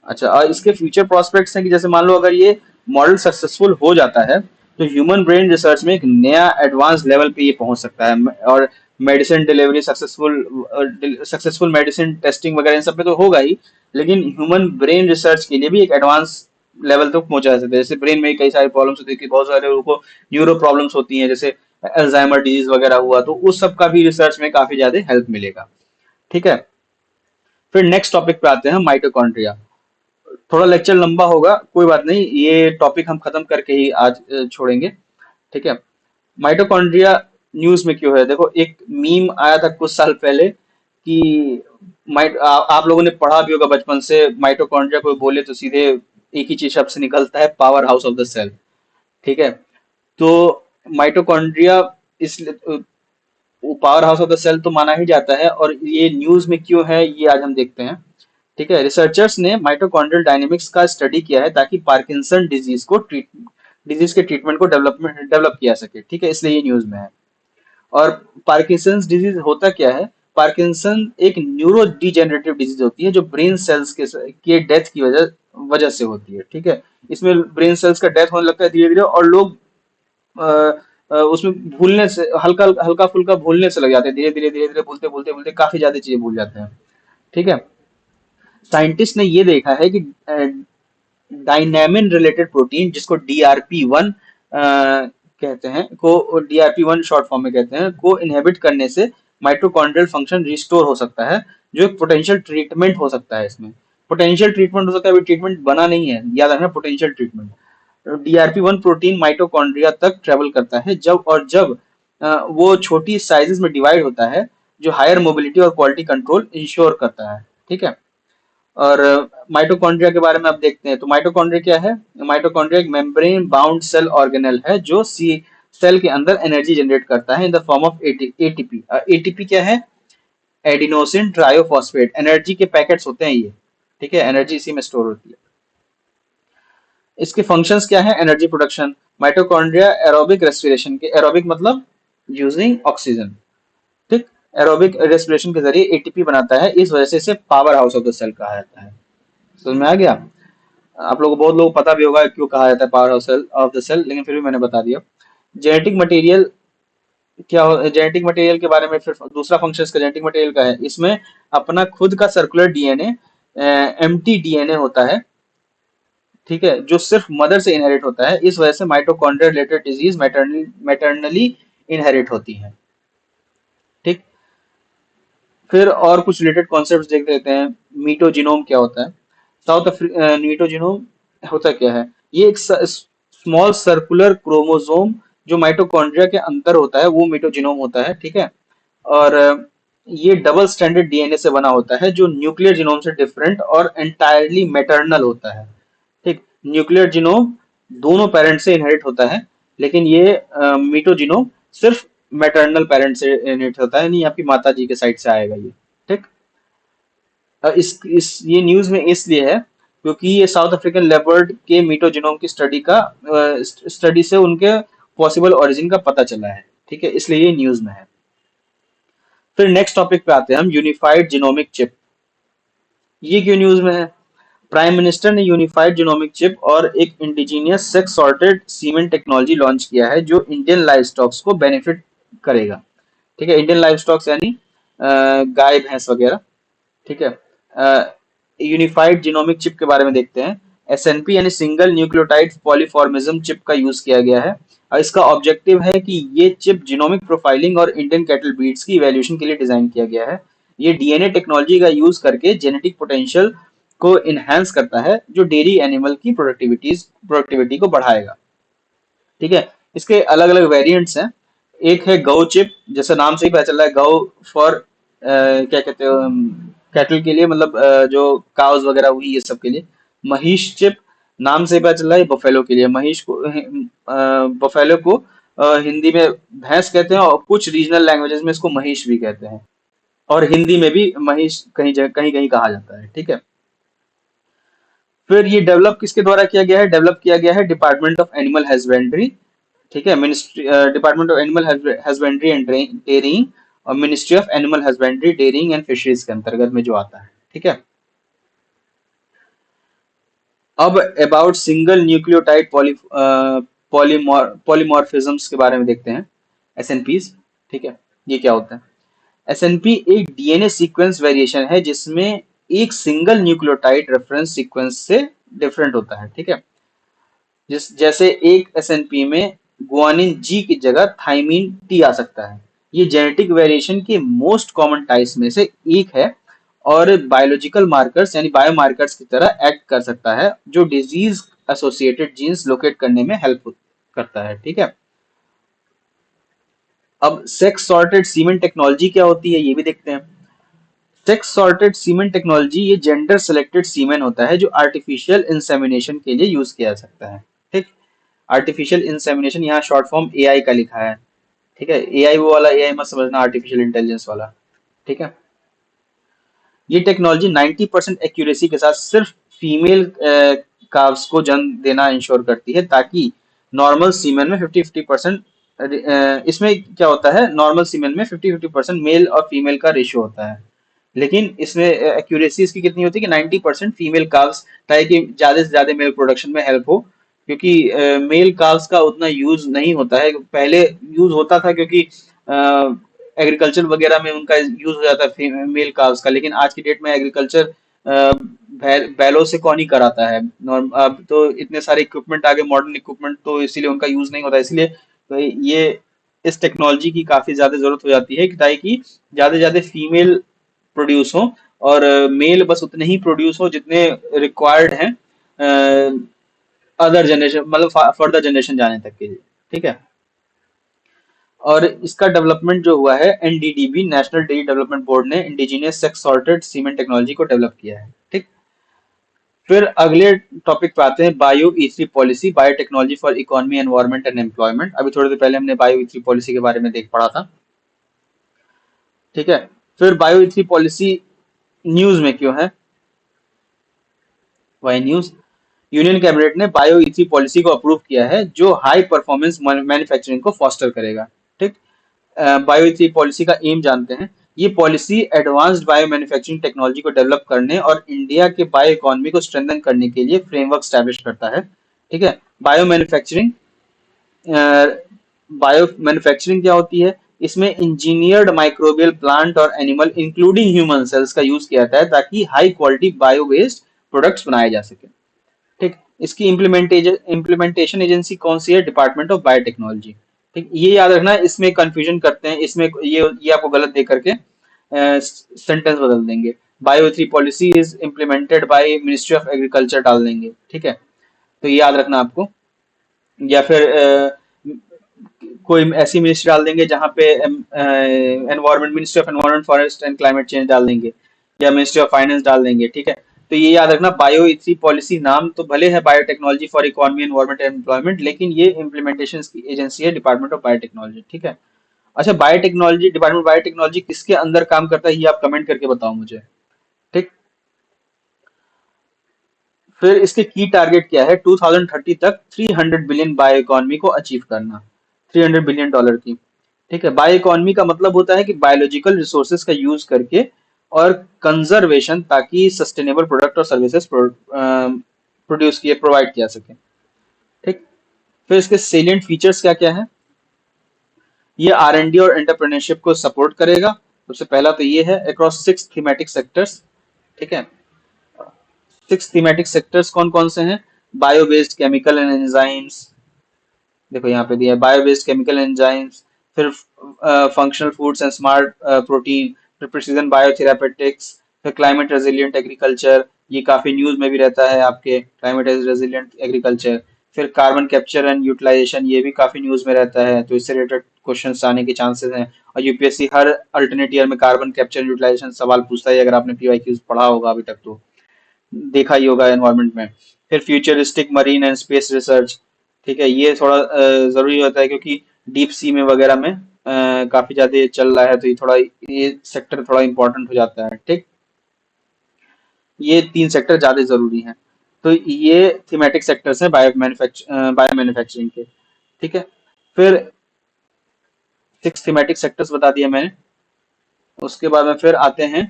अच्छा, और इसके फ्यूचर प्रोस्पेक्ट्स हैं कि जैसे मान लो अगर ये मॉडल सक्सेसफुल हो जाता है तो ह्यूमन ब्रेन रिसर्च में एक नया एडवांस लेवल पे ये पहुंच सकता है, और medicine delivery successful medicine testing वगैरह इन सब पे तो होगा ही, लेकिन ह्यूमन ब्रेन रिसर्च के लिए भी एक एडवांस लेवल तक पहुंचा सकते हैं। जैसे ब्रेन में कई सारी प्रॉब्लम्स होती है कि बहुत सारे लोगों को न्यूरो प्रॉब्लम्स होती हैं, जैसे अल्जाइमर डिजीज वगैरह हुआ, तो उस सब का भी रिसर्च में काफी ज्यादा हेल्प मिलेगा, ठीक है। फिर नेक्स्ट टॉपिक पे आते हैं, माइटोकॉन्ड्रिया। थोड़ा लेक्चर लंबा होगा, कोई बात नहीं, ये टॉपिक हम खत्म करके ही आज छोड़ेंगे, ठीक है। माइटोकॉन्ड्रिया न्यूज में क्यों है? देखो, एक मीम आया था कुछ साल पहले कि आप लोगों ने पढ़ा भी होगा बचपन से, माइटोकॉन्ड्रिया को बोले तो सीधे एक ही चीज शब्द से निकलता है, power house of the cell, ठीक है। तो माइटोकॉन्ड्रिया इस power house of the cell तो माना ही जाता है, और ये न्यूज में क्यों है ये आज हम देखते हैं, ठीक है। रिसर्चर्स ने माइटोकॉन्ड्रियल डायनेमिक्स का स्टडी किया है ताकि पार्किंसन डिजीज के ट्रीटमेंट को डेवलप किया सके, ठीक है, इसलिए ये न्यूज में है। और पार्किंसंस डिजीज होता क्या है? पार्किंसन एक न्यूरो डिजेनरेटिव डिजीज होती है जो ब्रेन सेल्स के डेथ की वजह वजह से होती है, ठीक है। इसमें ब्रेन सेल्स का डेथ होने लगता है धीरे धीरे, और लोग अ, उसमें भूलने से हल्का हल्का फुल्का भूलने से लग जाते हैं, धीरे धीरे भूलते भूलते भूलते काफी ज्यादा चीजें भूल जाते हैं, ठीक है। साइंटिस्ट ने ये देखा है कि डायनेमिन रिलेटेड प्रोटीन, जिसको DRP1 कहते हैं, को DRP1 शॉर्ट फॉर्म में कहते हैं, को इनहेबिट करने से माइटोकॉन्ड्रियल फंक्शन रिस्टोर हो सकता है, जो एक पोटेंशियल ट्रीटमेंट हो सकता है। इसमें पोटेंशियल ट्रीटमेंट हो सकता है, अभी ट्रीटमेंट बना नहीं है, याद रखना, potential treatment. DRP1 protein mitochondria तक ट्रेवल करता है जब वो छोटी साइजेस में डिवाइड होता है, जो हायर मोबिलिटी और क्वालिटी कंट्रोल इंश्योर करता है, ठीक है। और माइटोकॉन्ड्रिया के बारे में आप देखते हैं, तो माइटोकॉन्ड्रिया क्या है? माइटोकॉन्ड्रिया एक मेम्ब्रेन बाउंड सेल ऑर्गेनेल है जो सी सेल के अंदर एनर्जी जनरेट करता है in the form of ATP. ATP क्या है? एडिनोसिन ट्रायोफॉस्फेट, एनर्जी के पैकेट्स होते हैं ये, ठीक है, एनर्जी इसी में स्टोर होती है। इसके फंक्शंस क्या है? Energy production. Mitochondria aerobic respiration के, एरोबिक मतलब यूजिंग ऑक्सीजन, ठीक। एरोबिक रेस्पिरेशन के जरिए एटीपी बनाता है, इस वजह से इसे power house of the cell कहा जाता है। समझ में आ गया? आप लोगों को बहुत लोग पता भी होगा क्यों कहा जाता है power house of the cell, लेकिन फिर भी मैंने बता दिया। जेनेटिक मटेरियल क्या हो, जेनेटिक मटेरियल के बारे में फिर दूसरा फंक्शन इसका जेनेटिक मटेरियल का है, इसमें अपना खुद का सर्कुलर डीएनए, एम्प्टी डीएनए होता है, ठीक है, जो सिर्फ मदर से इनहेरिट होता है, इस वजह से माइटोकॉन्ड्रियल रिलेटेड डिजीज मैटरनली इनहेरिट होती है। ठीक। फिर और कुछ रिलेटेड कॉन्सेप्ट्स देख लेते हैं। मीटोजिनोम क्या होता है? मीटोजिनोम होता क्या है? ये एक स्मॉल सर्कुलर क्रोमोसोम जो माइटोकॉन्ड्रिया के अंदर होता है, वो मीटोजिनोम होता है, ठीक है। और ये डबल स्टैंडर्ड डीएनए से बना होता है, जो न्यूक्लियर जीनोम से डिफरेंट और एंटायरली मैटरनल होता है। ठीक। न्यूक्लियर जीनोम दोनों पेरेंट से इनहेरिट होता है, लेकिन ये मीटोजिनोम सिर्फ मैटरनल पेरेंट से इनहेरिट होता है, नहीं आपकी माता जी के साइड से आएगा ये। ठीक। इस ये न्यूज में इसलिए है क्योंकि ये साउथ अफ्रीकन लेपर्ड के मीटोजिनोम की स्टडी से उनके पॉसिबल ओरिजिन का पता चला है, ठीक है, इसलिए ये न्यूज में है। फिर नेक्स्ट टॉपिक पे आते हैं हम, यूनिफाइड जिनोमिक चिप। ये क्यों न्यूज में है? प्राइम मिनिस्टर ने यूनिफाइड जिनोमिक चिप और एक इंडिजीनियस सेक्स सॉर्टेड सीमेन टेक्नोलॉजी लॉन्च किया है, जो इंडियन लाइव स्टॉक्स को बेनिफिट करेगा। ठीक है, इंडियन लाइव स्टॉक्स यानी गाय भैंस वगैरह। ठीक है। यूनिफाइड जिनोमिक चिप के बारे में देखते हैं। एसएनपी यानी सिंगल न्यूक्लियोटाइड पॉलीफॉर्मिज्म चिप का यूज किया गया है, और इसका ऑब्जेक्टिव है कि ये चिप जिनोमिक प्रोफाइलिंग और इंडियन कैटल ब्रीड्स की इवैल्यूएशन के लिए डिजाइन किया गया है। ये डीएनए टेक्नोलॉजी का यूज करके जेनेटिक पोटेंशियल को इनहेंस करता है, जो डेयरी एनिमल की प्रोडक्टिविटी को बढ़ाएगा। ठीक है। इसके अलग अलग वेरिएंट्स हैं। एक है गौ चिप, जैसे नाम से ही पता चल रहा है, गौ फॉर क्या कहते हैं, कैटल के लिए, मतलब जो काउज वगैरह हुई ये सब के लिए। महिष चिप, नाम से ही पता चल रहा है, बफेलो के लिए। महिष को बफेलो को हिंदी में भैंस कहते हैं, और कुछ रीजनल लैंग्वेजेस में इसको महिष भी कहते हैं, और हिंदी में भी महिष कहीं कहीं कहा जाता है। ठीक है। फिर ये डेवलप किसके द्वारा किया गया है? डेवलप किया गया है डिपार्टमेंट ऑफ एनिमल हस्बेंड्री, ठीक है, ministry, department of animal husbandry and dairying, और ministry of animal husbandry dairying and fisheries के अंतर्गत में जो आता है। ठीक है। अब अबाउट सिंगल न्यूक्लियोटाइड पॉलीमॉर्फिज्म्स के बारे में देखते हैं, एसएनपीज। ठीक है, ये क्या होता है? एसएनपी एक डीएनए सीक्वेंस वेरिएशन है, जिसमें एक सिंगल न्यूक्लियोटाइड रेफरेंस सीक्वेंस से डिफरेंट होता है। ठीक है। जैसे एक एसएनपी में गुआनिन जी की जगह थाइमीन टी आ सकता है। ये जेनेटिक वेरिएशन के मोस्ट कॉमन टाइप्स में से एक है, और बायोलॉजिकल मार्कर्स यानी बायोमार्कर्स की तरह एक्ट कर सकता है, जो डिजीज एसोसिएटेड जीन्स लोकेट करने में हेल्प करता है। ठीक है। अब सेक्स सॉर्टेड सीमेन टेक्नोलॉजी क्या होती है, ये भी देखते हैं। सेक्स सॉर्टेड सीमेन टेक्नोलॉजी ये जेंडर सेलेक्टेड सीमेन होता है, जो आर्टिफिशियल इंसेमिनेशन के लिए यूज किया जा सकता है। ठीक। आर्टिफिशियल इंसेमिनेशन, यहाँ शॉर्ट फॉर्म एआई का लिखा है। ठीक है, एआई वो वाला एआई मत समझना, आर्टिफिशियल इंटेलिजेंस वाला। ठीक है। ये टेक्नोलॉजी 90% एक्यूरेसी के साथ सिर्फ फीमेल काव्स को जन्म देना इंश्योर करती है, ताकि नॉर्मल सीमेन में 50-50%, इसमें क्या होता है, नॉर्मल सीमेन में 50-50% मेल और फीमेल का रेशियो होता है, लेकिन इसमें एक्यूरेसी इसकी कितनी होती है कि 90% फीमेल काव्स, ताकि ज्यादा से ज्यादा मेल प्रोडक्शन में हेल्प हो। क्योंकि मेल काव्स का उतना यूज नहीं होता है, पहले यूज होता था क्योंकि एग्रीकल्चर वगैरह में उनका यूज हो जाता है मेल काव्स का, लेकिन आज की डेट में एग्रीकल्चर बैलों से कौन ही कराता है। अब तो इतने सारे इक्विपमेंट आ गए, मॉडर्न इक्विपमेंट, तो इसीलिए उनका यूज नहीं होता। इसलिए तो ये इस टेक्नोलॉजी की काफी ज्यादा जरूरत हो जाती है, ताकि ज्यादा से ज्यादा फीमेल प्रोड्यूस हो, और मेल बस उतने ही प्रोड्यूस हो जितने रिक्वायर्ड हैं अदर जनरेशन, मतलब फर्दर जनरेशन जाने तक के लिए। ठीक है। और इसका डेवलपमेंट जो हुआ है, NDDB national dairy development board ने indigenous sex sorted semen technology को डेवलप किया है। ठीक। फिर अगले टॉपिक पे आते हैं, बायो ई3 policy, biotechnology for economy environment and employment. अभी थोड़ी देर पहले हमने बायो ई3 पॉलिसी के बारे में देख पढ़ा था। ठीक है। फिर बायो ई3 पॉलिसी न्यूज में क्यों है? वाई न्यूज, यूनियन कैबिनेट ने बायो ई3 पॉलिसी को अप्रूव किया है, जो हाई परफॉर्मेंस मैन्युफैक्चरिंग को फॉस्टर करेगा। ठीक। बायो ई3 पॉलिसी का एम जानते हैं। ये policy advanced bio manufacturing technology को डेवलप करने और इंडिया के बायो इकोनॉमी को स्ट्रेंथन करने के लिए फ्रेमवर्क स्टैब्लिश करता है। ठीक है। बायो मैन्युफैक्चरिंग बायो मैन्युफैक्चरिंग क्या होती है? इसमें इंजीनियर्ड माइक्रोबियल प्लांट और एनिमल इंक्लूडिंग ह्यूमन सेल्स का यूज किया जाता है ताकि high quality bio waste products बनाए जा सके। ठीक। इसकी इम्प्लीमेंटेशन एजेंसी कौन सी है? Department of biotechnology. ठीक, ये याद रखना, इसमें कंफ्यूजन करते हैं, इसमें ये आपको गलत दे करके सेंटेंस बदल देंगे। Bio three policy is implemented by ministry of agriculture डाल देंगे। ठीक है, तो ये याद रखना आपको। या फिर कोई ऐसी मिनिस्ट्री डाल देंगे जहां पे environment, ministry of environment forest and climate change डाल देंगे, या मिनिस्ट्री ऑफ फाइनेंस डाल देंगे। ठीक है, तो ये याद रखना, बायो इथी पॉलिसी नाम तो भले है biotechnology for economy environment and employment, लेकिन ये इम्प्लीमेंटेशन की एजेंसी है डिपार्टमेंट ऑफ बायोटेक्नोलॉजी। ठीक है। अच्छा, बायोटेक्नोलॉजी, डिपार्टमेंट बायोटेक्नोलॉजी किसके अंदर काम करता है, ये आप कमेंट करके बताओ मुझे। ठीक। फिर इसके की टारगेट क्या है? 2030 तक 300 बिलियन बायो इकोनॉमी को अचीव करना, $300 बिलियन की। ठीक है, बायो इकोनॉमी का मतलब होता है कि बायोलॉजिकल रिसोर्सेज का यूज करके और कंजर्वेशन, ताकि सस्टेनेबल प्रोडक्ट और सर्विसेज प्रोड्यूस किए, प्रोवाइड किया सके। ठीक। फिर इसके सेलिएंट फीचर्स क्या क्या है? ये R&D और एंटरप्रेन्योरशिप को सपोर्ट करेगा। सबसे पहला तो ये है, अक्रॉस 6 थीमेटिक सेक्टर्स। ठीक है, 6 थीमेटिक सेक्टर्स कौन कौन से हैं? Bio based chemical and enzymes, देखो यहाँ पे दिया है, बायो बेस्ड केमिकल एंजाइम्स। फिर functional foods and smart protein, फिर प्रिसीजन बायोथेरापेटिक्स, फिर क्लाइमेट रेजिलिएंट एग्रीकल्चर, ये काफी न्यूज में भी रहता है आपके, क्लाइमेट रेजिलिएंट एग्रीकल्चर। फिर कार्बन कैप्चर एंड यूटिलाइजेशन, ये भी काफी न्यूज में रहता है, तो इससे रिलेटेड क्वेश्चन आने के चांसेस हैं। और यूपीएससी हर अल्टरनेट ईयर में कार्बन कैप्चर यूटिलाइजेशन सवाल पूछता है, अगर आपने पीवाईक्यूज पढ़ा होगा अभी तक तो देखा ही होगा एनवायरनमेंट में। फिर futuristic marine and space research. ठीक है, ये थोड़ा जरूरी होता है क्योंकि डीप सी में वगैरह में काफी ज्यादा चल रहा है, तो ये सेक्टर थोड़ा इंपॉर्टेंट हो जाता है। ठीक, ये 3 सेक्टर ज्यादा जरूरी हैं। तो ये थीमेटिक सेक्टर्स हैं बायो मैन्युफैक्चरिंग के। ठीक है। फिर 6 थीमेटिक सेक्टर्स बता दिया मैंने। उसके बाद में फिर आते हैं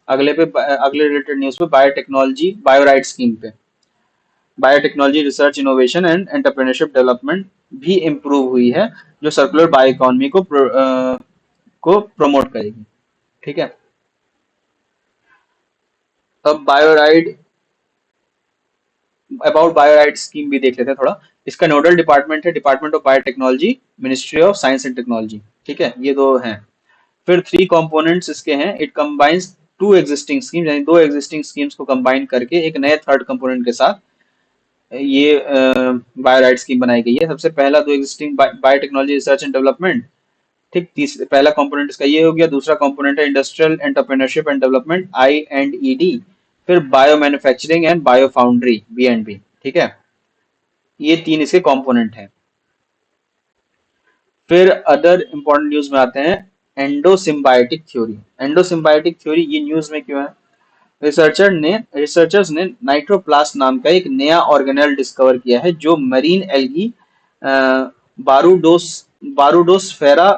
अगले रिलेटेड न्यूज पे, बायोटेक्नोलॉजी बायोराइट स्कीम पे। Biotechnology research innovation and entrepreneurship development भी इम्प्रूव हुई है, जो सर्कुलर बायो इकोनॉमी को प्रमोट करेगी। ठीक है। अब बायोराइड अबाउट बायोराइड स्कीम भी देख लेते हैं थोड़ा। इसका नोडल डिपार्टमेंट है department of biotechnology, ministry of science and technology. ठीक है, ये दो हैं। फिर 3 कंपोनेंट्स इसके हैं। इट कंबाइंस 2 एग्जिस्टिंग स्कीम, यानी 2 एग्जिस्टिंग स्कीम्स को कंबाइन करके एक नए थर्ड कंपोनेंट के साथ ये बायोराइट स्कीम बनाई गई है। सबसे पहला, 2 existing biotechnology research and development. ठीक, पहला कंपोनेंट इसका ये हो गया। दूसरा कंपोनेंट है industrial entrepreneurship and development, I&ED। फिर bio manufacturing and bio foundry, B&B। ठीक है, ये 3 इसके कंपोनेंट हैं। फिर अदर इंपॉर्टेंट न्यूज में आते हैं, एंडोसिम्बायोटिक थ्योरी। एंडोसिम्बायोटिक थ्योरी ये न्यूज में क्यों है? रिसर्चर्स ने नाइट्रोप्लास्ट नाम का एक नया ऑर्गेनेल डिस्कवर किया है, जो मरीन एल्गी बारूडोस बारूडोस्फेरा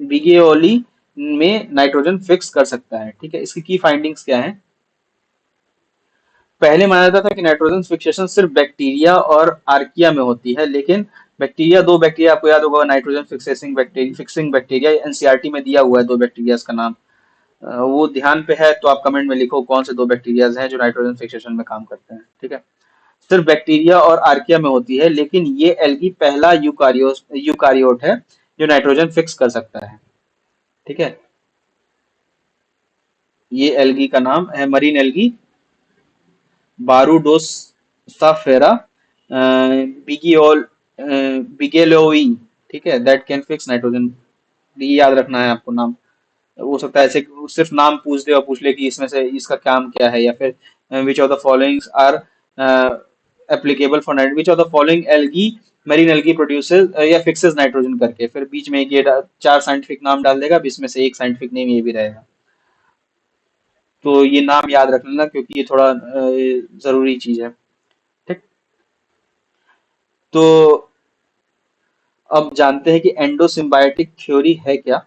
बिगेओली में नाइट्रोजन फिक्स कर सकता है। ठीक है, इसकी की फाइंडिंग्स क्या है? पहले माना जाता था कि नाइट्रोजन फिक्सेशन सिर्फ बैक्टीरिया और आर्किया में होती है, लेकिन दो बैक्टीरिया आपको याद होगा, नाइट्रोजन फिक्सिंग बैक्टीरिया, एनसीईआरटी में दिया हुआ है 2 बैक्टीरिया का नाम। वो ध्यान पे है तो आप कमेंट में लिखो कौन से 2 बैक्टीरियाज हैं जो नाइट्रोजन फिक्सेशन में काम करते हैं। ठीक है, सिर्फ बैक्टीरिया और आर्किया में होती है, लेकिन ये एल्गी पहला यूकारियोट है जो नाइट्रोजन फिक्स कर सकता है। ठीक है, ये एल्गी का नाम है मरीन एल्गी बारूडोसाफेरा बिगियोल बिगेलोई। ठीक है, दैट कैन फिक्स नाइट्रोजन। ये याद रखना है आपको नाम। हो सकता है ऐसे सिर्फ नाम पूछ दे और पूछ ले कि इसमें से इसका काम क्या है, या फिर which of the followings are applicable for night, which of the following algae marine algae produces या फिक्सेस नाइट्रोजन करके, फिर बीच में ये 4 साइंटिफिक नाम डाल देगा, अब इसमें से एक साइंटिफिक नेम ये भी रहेगा। तो ये नाम याद रख लेना क्योंकि ये थोड़ा जरूरी चीज है। ठीक, तो अब जानते हैं कि एंडोसिम्बायोटिक थ्योरी है क्या।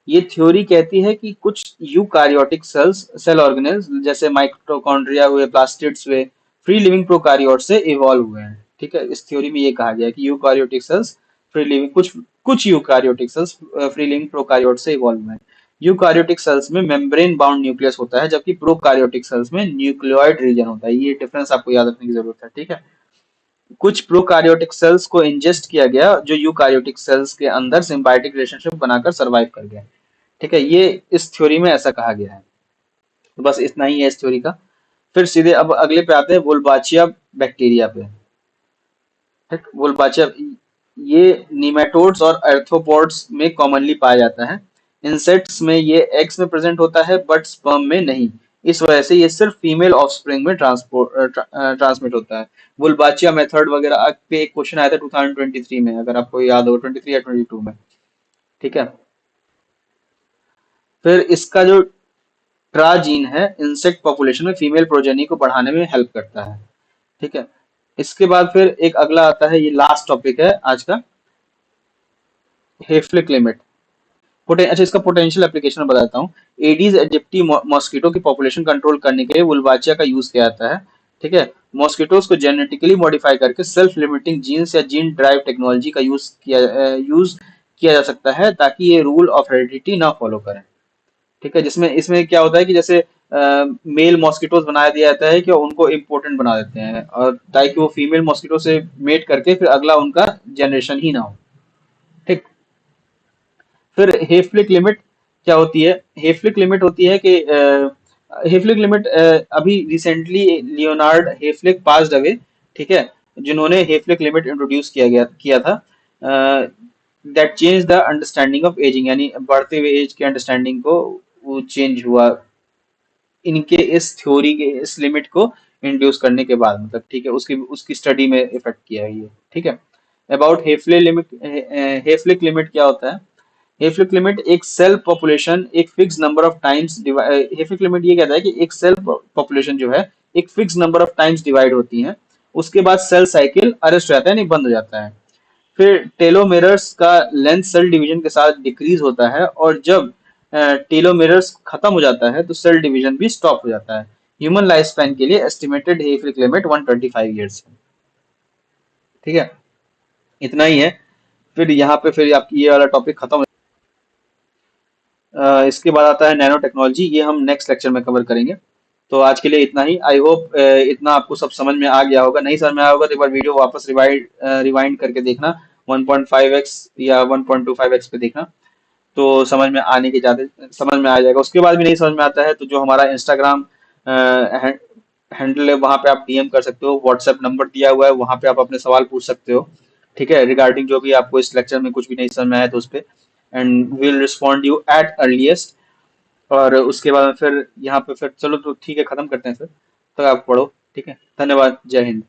ये थ्योरी कहती है कि कुछ यूकारियोटिक सेल ऑर्गेनेल्स जैसे माइटोकॉन्ड्रिया हुए, प्लास्टिड्स हुए, फ्री लिविंग प्रोकारियोट से इवॉल्व हुए हैं। ठीक है, इस थ्योरी में ये कहा गया है कि यूकारियोटिक सेल्स फ्री लिविंग कुछ कुछ यूकारियोटिक सेल्स फ्री लिविंग प्रोकारियोट से इवॉल्व हुए हैं। यूकारियोटिक सेल्स में मेम्ब्रेन बाउंड न्यूक्लियस होता है, जबकि प्रोकारियोटिक सेल्स में न्यूक्लियोइड रीजन होता है। ये डिफरेंस आपको याद रखने की जरूरत है। ठीक है, कुछ प्रोकारियोटिक सेल्स को इंजेस्ट किया गया जो यूकारियोटिक सेल्स के अंदर सिम्बायोटिक रिलेशनशिप बनाकर सरवाइव कर गए। ठीक है, ये इस थ्योरी में ऐसा कहा गया है। तो बस इतना ही है इस थ्योरी का। फिर सीधे अब अगले पे आते हैं, वोल्बाचिया बैक्टीरिया पे। ठीक, वोल्बाचिया ये निमेटोड्स और आर्थ्रोपोड्स में कॉमनली पाया जाता है। इंसेक्ट्स में ये एग्स में प्रेजेंट होता है बट स्पर्म में नहीं। इस वजह से ये सिर्फ फीमेल ऑफस्प्रिंग में ट्रांसमिट होता है। वोल्बाचिया मेथड वगैरह पे एक क्वेश्चन आया था 2023 में, अगर आपको याद हो, 23 या 22 में। ठीक है, फिर इसका जो ट्रा जीन है इंसेक्ट पॉपुलेशन में फीमेल प्रोजेनी को बढ़ाने में हेल्प करता है। ठीक है, इसके बाद फिर एक अगला आता है, ये लास्ट टॉपिक है आज का, हेफलिक लिमिट। अच्छा, इसका पोटेंशियल एप्लीकेशन बताता हूँ। एडीज एजिप्टी मॉस्किटो की पॉपुलेशन कंट्रोल करने के लिए वुल्वाचिया का यूज किया जाता है। ठीक है, मॉस्किटोज को जेनेटिकली मॉडिफाई करके सेल्फ लिमिटिंग जीन्स या जीन ड्राइव टेक्नोलॉजी का यूज किया जा सकता है ताकि ये रूल ऑफ हेरिडिटी ना फॉलो करें। ठीक है, जिसमें इसमें क्या होता है कि जैसे मेल मॉस्किटोज बना दिया जाता है कि उनको इम्पोर्टेंट बना देते हैं, और ताकि वो फीमेल मॉस्किटो से मेट करके फिर अगला उनका जनरेशन ही ना हो। ठीक, फिर हेफ्लिक लिमिट क्या होती है? हेफ्लिक लिमिट होती है कि हेफ्लिक लिमिट अभी recently Leonard Hayflick passed away. ठीक है, जिन्होंने हेफ्लिक लिमिट इंट्रोड्यूस किया था, that change the understanding of ageing, यानी बढ़ते हुए एज के अंडरस्टैंडिंग को वो चेंज हुआ इनके इस थ्योरी के इस लिमिट को इंट्रोड्यूस करने के बाद, मतलब ठीक है, उसकी उसकी स्टडी में इफेक्ट किया है ये। ठीक है, अबाउट हेफ्लिक लिमिट क्या होता है? हेफलिक लिमिट एक सेल पॉपुलेशन एक fix number of times Hayflick limit ये कहता है कि एक सेल पॉपुलेशन जो है एक fix number of times divide होती है, उसके बाद सेल साइकिल अरेस्ट हो जाता है, नहीं बंद हो जाता है। फिर टेलोमेरस का लेंथ सेल डिवीजन के साथ डिक्रीज होता है, और जब टेलोमेरस खत्म हो जाता है तो सेल डिवीजन भी स्टॉप हो जाता है। ह्यूमन लाइफ स्पैन के लिए एस्टिमेटेड हेफलिक लिमिट 125 ईयर्स है। ठीक है, इतना ही है। फिर यहाँ पे फिर आपकी ये वाला टॉपिक खत्म। इसके बाद आता है नैनो टेक्नोलॉजी, ये हम नेक्स्ट लेक्चर में कवर करेंगे। तो आज के लिए इतना ही। आई होप इतना आपको सब समझ में आ गया होगा। नहीं समझ में आया होगा तो एक बार वीडियो वापस रिवाइंड करके देखना, 1.5x या 1.25x पे देखना, तो समझ में आ जाएगा। उसके बाद भी नहीं समझ में आता है तो जो हमारा इंस्टाग्राम हैंडल है वहां पे आप डीएम कर सकते हो, व्हाट्सएप नंबर दिया हुआ है, वहां पे आप अपने सवाल पूछ सकते हो। ठीक है, रिगार्डिंग जो भी आपको इस लेक्चर में कुछ भी नहीं समझ में आया तो उस पे, and will respond you at earliest. और उसके बाद फिर यहाँ पे फिर चलो, तो ठीक है, खत्म करते हैं फिर। तो आप पढ़ो। ठीक है, धन्यवाद, जय हिंद।